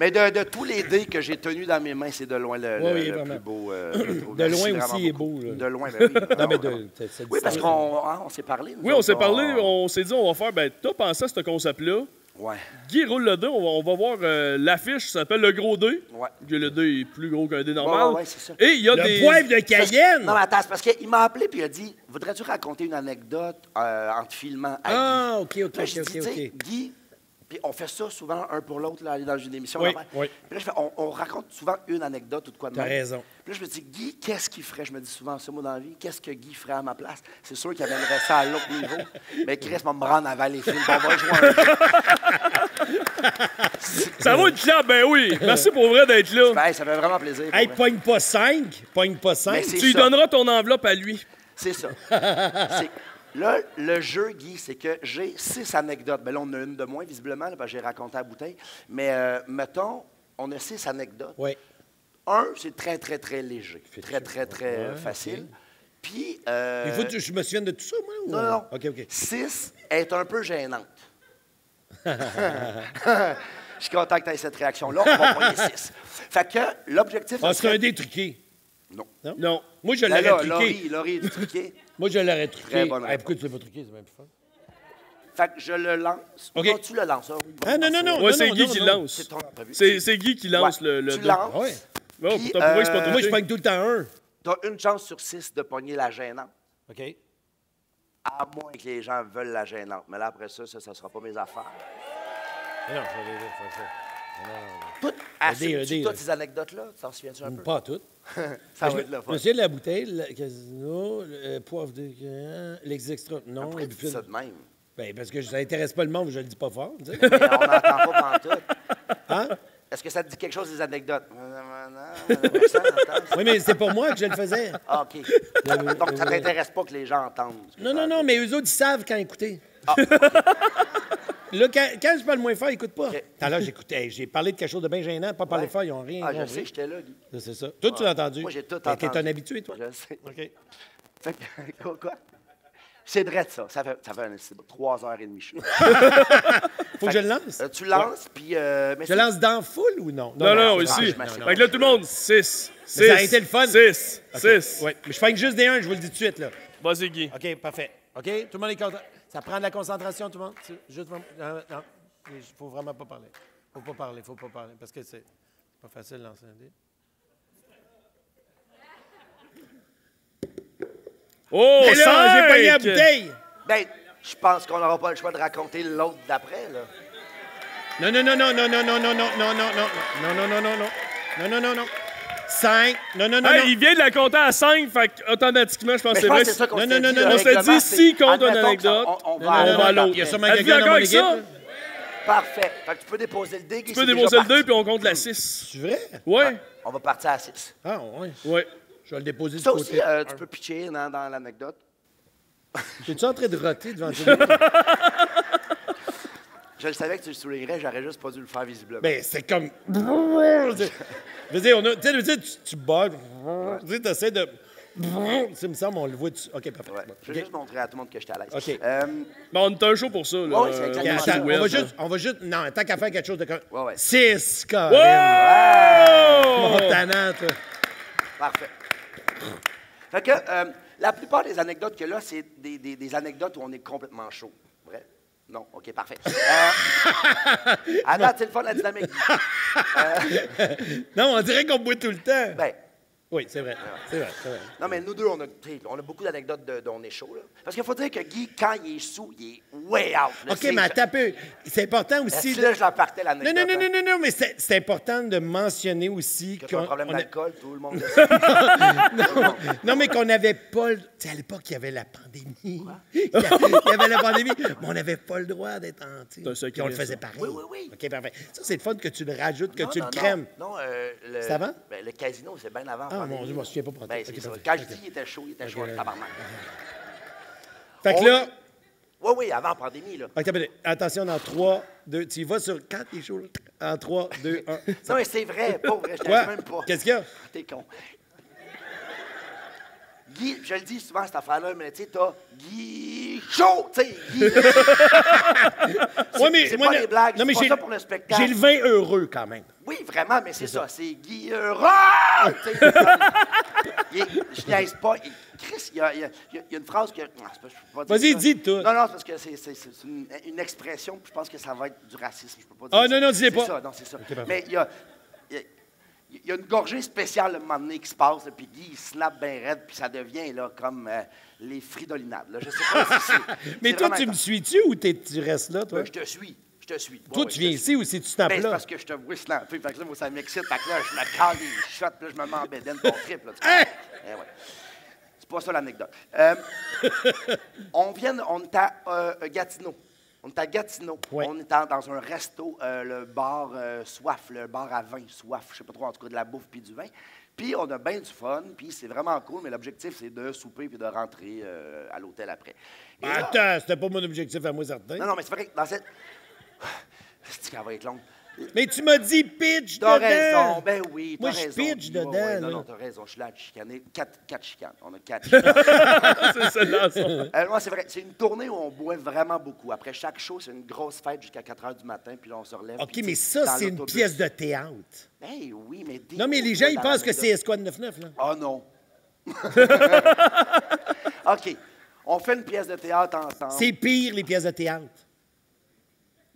Mais de tous les dés que j'ai tenus dans mes mains, c'est de loin le Oui, le vraiment. plus beau. je trouve. De Merci loin vraiment aussi, il est beaucoup. beau. Là. De loin, ben oui. Non, mais vraiment. c'est Oui, parce qu'on s'est parlé. nous Oui, on autres, s'est parlé, on s'est dit, on va faire, ben, t'as pensé à ce concept-là. Ouais. Guy roule le dé, on va voir l'affiche, ça s'appelle le gros dé. Ouais. Le dé est plus gros qu'un dé normal. Ouais, c'est ça. Et il y a Le des. poivre de Cayenne! Non, mais attends, c'est parce qu'il m'a appelé puis il a dit voudrais-tu raconter une anecdote en te filmant à Guy? Ah, OK. Là, j'ai dit, tu sais, Guy, puis on fait ça souvent un pour l'autre, là, aller dans une émission. Oui, là, oui. Puis là, je fais, on raconte souvent une anecdote ou de quoi de T'as même. raison. Puis là, je me dis, Guy, qu'est-ce qu'il ferait? Je me dis souvent ça, moi, dans la vie. Qu'est-ce que Guy ferait à ma place? C'est sûr qu'il amènerait ça à l'autre niveau. Mais Chris va me rendre avant les films. Bon, on va jouer un jeu. Ça va être clair, ben oui. Merci pour vrai d'être là. Ben, ça fait vraiment plaisir. pour Hey, vrai. pogne pas 5. Pogne pas 5. Mais c'est Tu lui ça. donneras ton enveloppe à lui. C'est ça. C'est Là, le jeu, Guy, c'est que j'ai 6 anecdotes. Ben là, on a une de moins, visiblement, là, parce que j'ai raconté à la bouteille. Mais mettons, on a 6 anecdotes. Oui. Un, c'est très, très, très léger. Très, très, très facile. Okay. Puis... Il faut que je me souvienne de tout ça, moi? Ou... Non, non. OK. 6 est un peu gênante. Je suis content que tu aies cette réaction-là. On va prendre 6. Fait que l'objectif... Ah, c'est un dé truqué. Non. Non. Moi, je l'aurais truqué. Laurie est truqué. Moi, je l'aurais truqué. Très bonne réponse. Pourquoi tu l'as pas truqué? C'est même plus fun. Fait que je le lance. OK. Non, tu le lances. Non. Ouais, c'est Guy qui lance. C'est ton entrevue. C'est Guy qui lance le Tu dé. lances. Ouais. Oh, Puis, putain, pourquoi c'est pas Moi, je truqué? pogne tout le temps un. Tu as une chance sur 6 de pogner la gênante. OK. À moins que les gens veulent la gênante. Mais là, après ça sera pas mes affaires. Non, je vais Toutes, assumes-tu toutes ces anecdotes-là? Tu t'en souviens-tu un peu? Pas toutes. Ça va être le Je fun. me souviens de la bouteille, le casino, le poivre de l'ex extra. Non, Pourquoi tu dis ça de même? Ben, parce que ça n'intéresse pas le monde, je le dis pas fort. Tu sais. Mais on n'entend pas pantoute. Hein? Est-ce que ça te dit quelque chose des anecdotes? Oui, mais c'est pour moi que je le faisais. Ah, OK. Donc, ça t'intéresse pas que les gens entendent? Non, mais eux autres, ils savent quand écouter. Ah. Là, quand je parle moins fort, ils n'écoutent pas. Okay. Tout à l'heure, j'écoutais. J'ai parlé de quelque chose de bien gênant, pas parler fort, ils n'ont rien. Ah, je sais, j'étais là, Guy. C'est ça. Toi, tu l'as entendu? Moi, j'ai tout entendu. T'es un habitué, toi? Je sais. OK. Fait que, quoi? C'est drôle, ça. Ça fait 3h30. Faut que je le lance? Tu lances, puis... je lance dans foule ou non? Non, ici. Fait que là, tout le monde, 6. Ça a été le fun. 6. Okay. Oui, mais je fais juste des 1, je vous le dis tout de suite, là. Vas-y, Guy. OK, parfait. OK, tout le monde est content. Ça prend de la concentration, tout le monde? Juste... Non, il faut vraiment pas parler. Faut pas parler, parce que c'est pas facile de lancer un dé. Oh, mais là, j'ai pogné la bouteille! Ben, je pense qu'on n'aura pas le choix de raconter l'autre d'après, là. Non. 5. Non. Il vient de la compter à 5, fait automatiquement, je pense que c'est vrai. Non. On s'est dit, si compte une anecdote, on va à l'autre. Il y a sûrement quelqu'un dans mon équipe. Parfait. Fait que tu peux déposer le dé. Tu peux déposer le 2 puis on compte la 6. C'est vrai? Oui. On va partir à 6. Ah, oui. Oui. Je vais le déposer du ça côté. aussi, tu peux pitcher dans l'anecdote. T'es-tu en train de roter devant tout le monde? Je le savais que tu le soulignerais, j'aurais juste pas dû le faire visiblement. Ben, c'est comme... Je veux dire, tu bats, tu essaies de... Ça me semble, on le voit dessus. OK, parfait. Ouais. Je vais juste montrer à tout le monde que j'étais à l'aise. OK. Bon, on est un show pour ça. Là. Oui, c'est exactement ça. On va juste... Non, tant qu'à faire quelque chose de... Ouais. 6, quand même. Montanant, toi. Parfait. Fait que la plupart des anecdotes que là, c'est des anecdotes où on est complètement chaud. Vrai? Non? OK, parfait. Attends, c'est le fun, la dynamique. Non, on dirait qu'on boit tout le temps. Ben, oui, c'est vrai. C'est vrai. Non, mais nous deux, on a beaucoup d'anecdotes dont on est chaud. Là. Parce qu'il faut dire que Guy, quand il est sous, il est way out. Là, OK, mais attends un peu. C'est important aussi... Là, je leur partais l'anecdote. Non, mais c'est important de mentionner aussi... Que tu as un problème d'alcool, tout le monde le sait. Non, mais qu'on n'avait pas... Tu sais, à l'époque, il y avait la pandémie. Quoi? Il y avait la pandémie, mais on n'avait pas le droit d'être en... Puis on le faisait pareil. Oui. OK, parfait. Ça, c'est le fun que tu le rajoutes, que tu le crèmes. Non, c'est avant? Ben, le casino, c'est bien avant. Ah, mon Dieu, je me souviens pas pour ben, c'est ça. Quand je dis il était chaud en tabarnak. Fait que là... Oui, avant la pandémie, là. Okay, attention, dans 3, 2... Tu y vas sur... Quand t'es chaud, là? En 3, 2, 1... Non, mais c'est vrai, pas vrai. Je Quoi? même pas. Qu'est-ce qu'il y a? T'es con. Guy, je le dis souvent, cette affaire-là, mais tu sais, t'as Guy chaud, tu sais, Guy... c'est pas les blagues, c'est pas ça pour le spectacle. J'ai le vin heureux, quand même. Oui, vraiment, mais c'est ça. C'est Guy heureux! Je niaise pas. Chris, il y a une phrase que... Vas-y, dis tout. Non, c'est parce que c'est une expression, puis je pense que ça va être du racisme. Je peux pas dire ça. Non, dis-le pas. C'est ça, non, c'est ça. Okay, mais il y a une gorgée spéciale à un moment donné qui se passe, puis Guy, il snap bien raide, puis ça devient là, comme les fridolinades. Là. Je sais pas si c'est... Mais toi, tu me suis-tu ou tu restes là, toi? Je te suis. Toi, tu viens ici ou si tu snaps là? C'est parce que je te vois snapper. Fait que là, moi, ça m'excite. Fait que là, je me cale des shots, puis là, je me mets en bédaine ton trip. Là, ouais. C'est pas ça l'anecdote. On est à Gatineau. On est à Gatineau. Ouais. On est dans un resto, le bar Soif, le bar à vin Soif, je sais pas trop, en tout cas de la bouffe puis du vin. Puis on a bien du fun, puis c'est vraiment cool, mais l'objectif, c'est de souper puis de rentrer à l'hôtel après. Et là- Attends, c'était pas mon objectif à moi, certain. Non, mais c'est vrai que dans cette... C'est qu'elle va être longue. Mais tu m'as dit pitch T'as dedans. raison, ben oui, t'as Moi, je raison. pitch Guy. dedans, Ouais, là. non, non, t'as raison, je suis là à te chicaner. Quatre chicanes, on a 4 chicanes. C'est celle-là, ça. Moi, c'est vrai, c'est une tournée où on boit vraiment beaucoup. Après chaque show, c'est une grosse fête jusqu'à 4 h du matin, puis là, on se relève. OK, puis, mais tu sais, ça, dans c'est une l'autobus. pièce de théâtre. Ben oui, mais... Non, mais les gens, ils pensent que c'est Esquad 99, là. Ah non. OK, on fait une pièce de théâtre ensemble. C'est pire, les pièces de théâtre.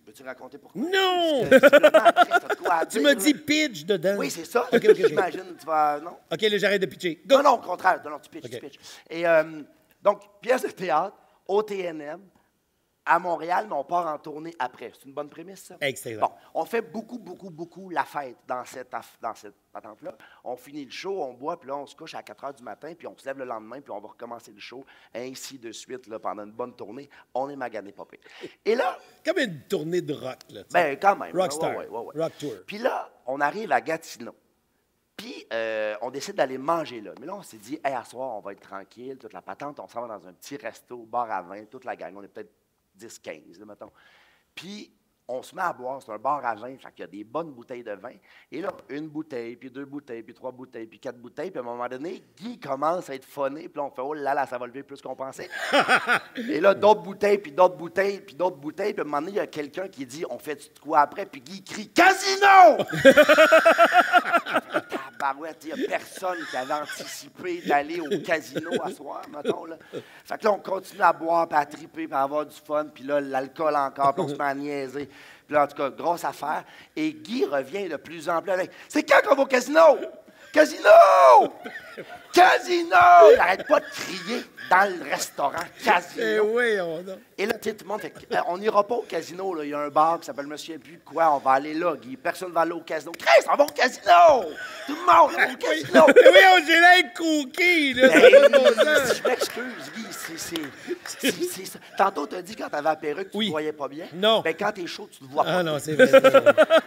Peux-tu raconter pourquoi? Non! Parce que, visiblement, après, t'as de quoi à Tu dire, m'as là. dit pitch dedans. Oui, c'est ça. OK, OK. J'imagine, tu vas... Non? OK, là, j'arrête de pitcher. Go! Non, non, au contraire. Non, tu pitches, OK. tu pitches. Et donc, pièce de théâtre, au TNM, à Montréal, mais on part en tournée après. C'est une bonne prémisse, ça? Excellent. Bon, on fait beaucoup la fête dans cette patente-là. On finit le show, on boit, puis là, on se couche à 4 h du matin, puis on se lève le lendemain, puis on va recommencer le show, ainsi de suite, là, pendant une bonne tournée. On est magané, pas pire. Et là... Comme une tournée de rock, là. tu sais. Ben, quand même. Rockstar. Ouais. Rock tour. Puis là, on arrive à Gatineau. Puis, on décide d'aller manger là. Mais là, on s'est dit, hey, à soir, on va être tranquille, toute la patente. On s'en va dans un petit resto, bar à vin, toute la gang. On est peut-être 10-15, là, mettons. Puis, on se met à boire. C'est un bar à vin, fait qu'il y a des bonnes bouteilles de vin. Et là, une bouteille, puis 2 bouteilles, puis 3 bouteilles, puis 4 bouteilles. Puis à un moment donné, Guy commence à être phoné. Puis là, on fait, oh là là, ça va lever plus qu'on pensait. Et là, d'autres bouteilles, puis d'autres bouteilles, puis d'autres bouteilles. Puis à un moment donné, il y a quelqu'un qui dit, on fait de quoi après? Puis Guy crie, Casino! Tabarouette, il n'y a personne qui avait anticipé d'aller au casino à soir, mettons. Là. Fait que là, on continue à boire, puis à triper, puis à avoir du fun. Puis là, l'alcool encore, puis on se met à niaiser. Puis là, en tout cas, grosse affaire. Et Guy revient de plus en plus avec, c'est quand qu'on va au casino? Casino! Casino! Il n'arrête pas de crier dans le restaurant. Casino! Eh oui, on a... Et là, tu sais, tout le monde fait on n'ira pas au casino. Là. Il y a un bar qui s'appelle Monsieur plus de quoi. On va aller là, Guy. Personne ne va aller au casino. Chris, on va au casino! Tout le monde va au casino! Oui, j'ai l'air cookie, là. Je m'excuse, Guy. C'est ça. Tantôt, tu as dit quand tu avais la perruque, tu ne voyais pas bien. Non. Ben, quand tu es chaud, tu te vois pas. Ah non, c'est vrai.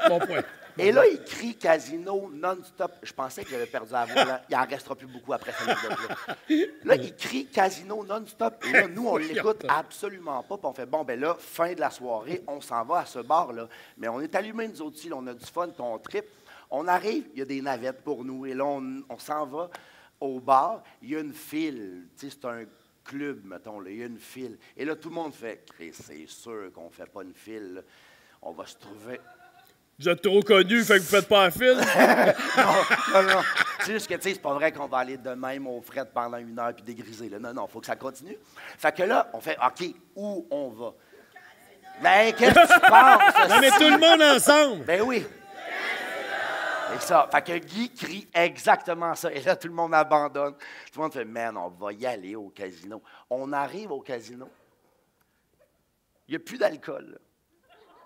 Bon point. Et là, il crie casino non-stop. Je pensais que j'avais perdu la voix. Là. Il n'en restera plus beaucoup après cette anecdote-là. Là, il crie casino non-stop. Et là, nous, on l'écoute absolument pas. Puis on fait, bon, ben là, fin de la soirée, on s'en va à ce bar-là. Mais on est allumés, nous autres, on a du fun, puis on tripe. On arrive, il y a des navettes pour nous. Et là, on s'en va au bar. Il y a une file. Tu sais, c'est un club, mettons. Là. Il y a une file. Et là, tout le monde fait, Chris, c'est sûr qu'on ne fait pas une file. Là. On va se trouver... Vous êtes trop connu, fait que vous faites pas un film. non. C'est juste que, tu sais, c'est pas vrai qu'on va aller de même au fret pendant 1 heure puis dégriser. Là. Non, il faut que ça continue. Fait que là, on fait, OK, où on va? Ben, qu'est-ce que tu penses? Non, mais tout le monde ensemble. Ben oui. Et ça. Fait que Guy crie exactement ça. Et là, tout le monde abandonne. Tout le monde fait, man, on va y aller au casino. On arrive au casino. Il n'y a plus d'alcool, là.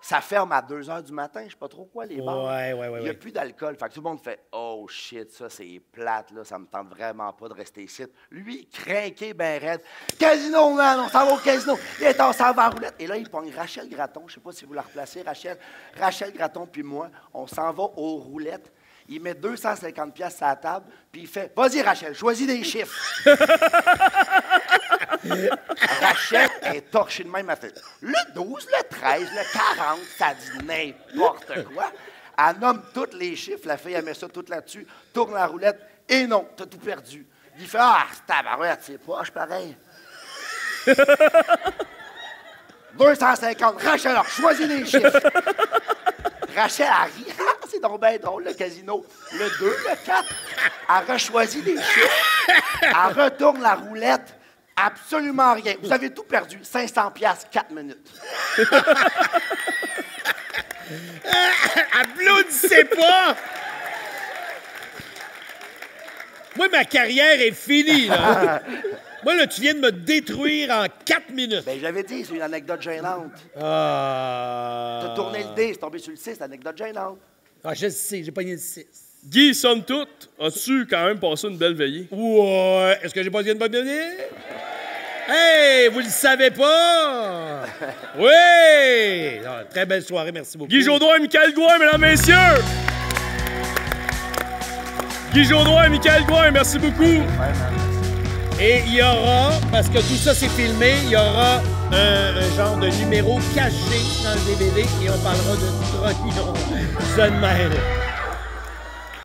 Ça ferme à 2 h du matin, je ne sais pas trop quoi, les bars. Ouais. Il n'y a plus d'alcool. Fait que tout le monde fait « Oh shit, ça c'est plate, là, ça me tente vraiment pas de rester ici. » Lui, craqué, ben raide. « Casino, man, on s'en va au casino. Et on s'en va à roulette. » Et là, il pogne Rachel Gratton. Je ne sais pas si vous la replacez, Rachel. Rachel Gratton puis moi, on s'en va aux roulettes. Il met 250 pièces sur la table, puis il fait « Vas-y, Rachel, choisis des chiffres. » Rachel est torchée de même. Elle fait le 12, le 13, le 40, ça dit n'importe quoi. Elle nomme tous les chiffres. La fille, elle met ça tout là-dessus, tourne la roulette, et non, t'as tout perdu. Il fait ah, c'est tabarouette, c'est poche pareil. 250. Rachel, alors, choisis les chiffres. Rachel, elle rit. Ah, c'est donc bien drôle, le casino. Le 2, le 4. Elle rechoisit les chiffres. Elle retourne la roulette. Absolument rien. Vous avez tout perdu. 500 piastres, 4 minutes. Applaudissez pas! Moi, ma carrière est finie, là. Moi, là, tu viens de me détruire en 4 minutes. Ben, j'avais dit, c'est une anecdote gênante. Ah. T'as tourné le dé, c'est tombé sur le 6, anecdote gênante. Ah, je sais, j'ai pogné le 6. Guy, somme toute, as-tu quand même passé une belle veillée? Ouais. Est-ce que j'ai pas dit une bonne veillée? Hey, vous le savez pas? Oui! Ah, très belle soirée, merci beaucoup. Guy Jodoin et Michael Gouin, mesdames, messieurs! Guy Jodoin et Michael Gouin, merci beaucoup. Et il y aura, parce que tout ça c'est filmé, il y aura un genre de numéro caché dans le DVD et on parlera de grognon. Ça de même.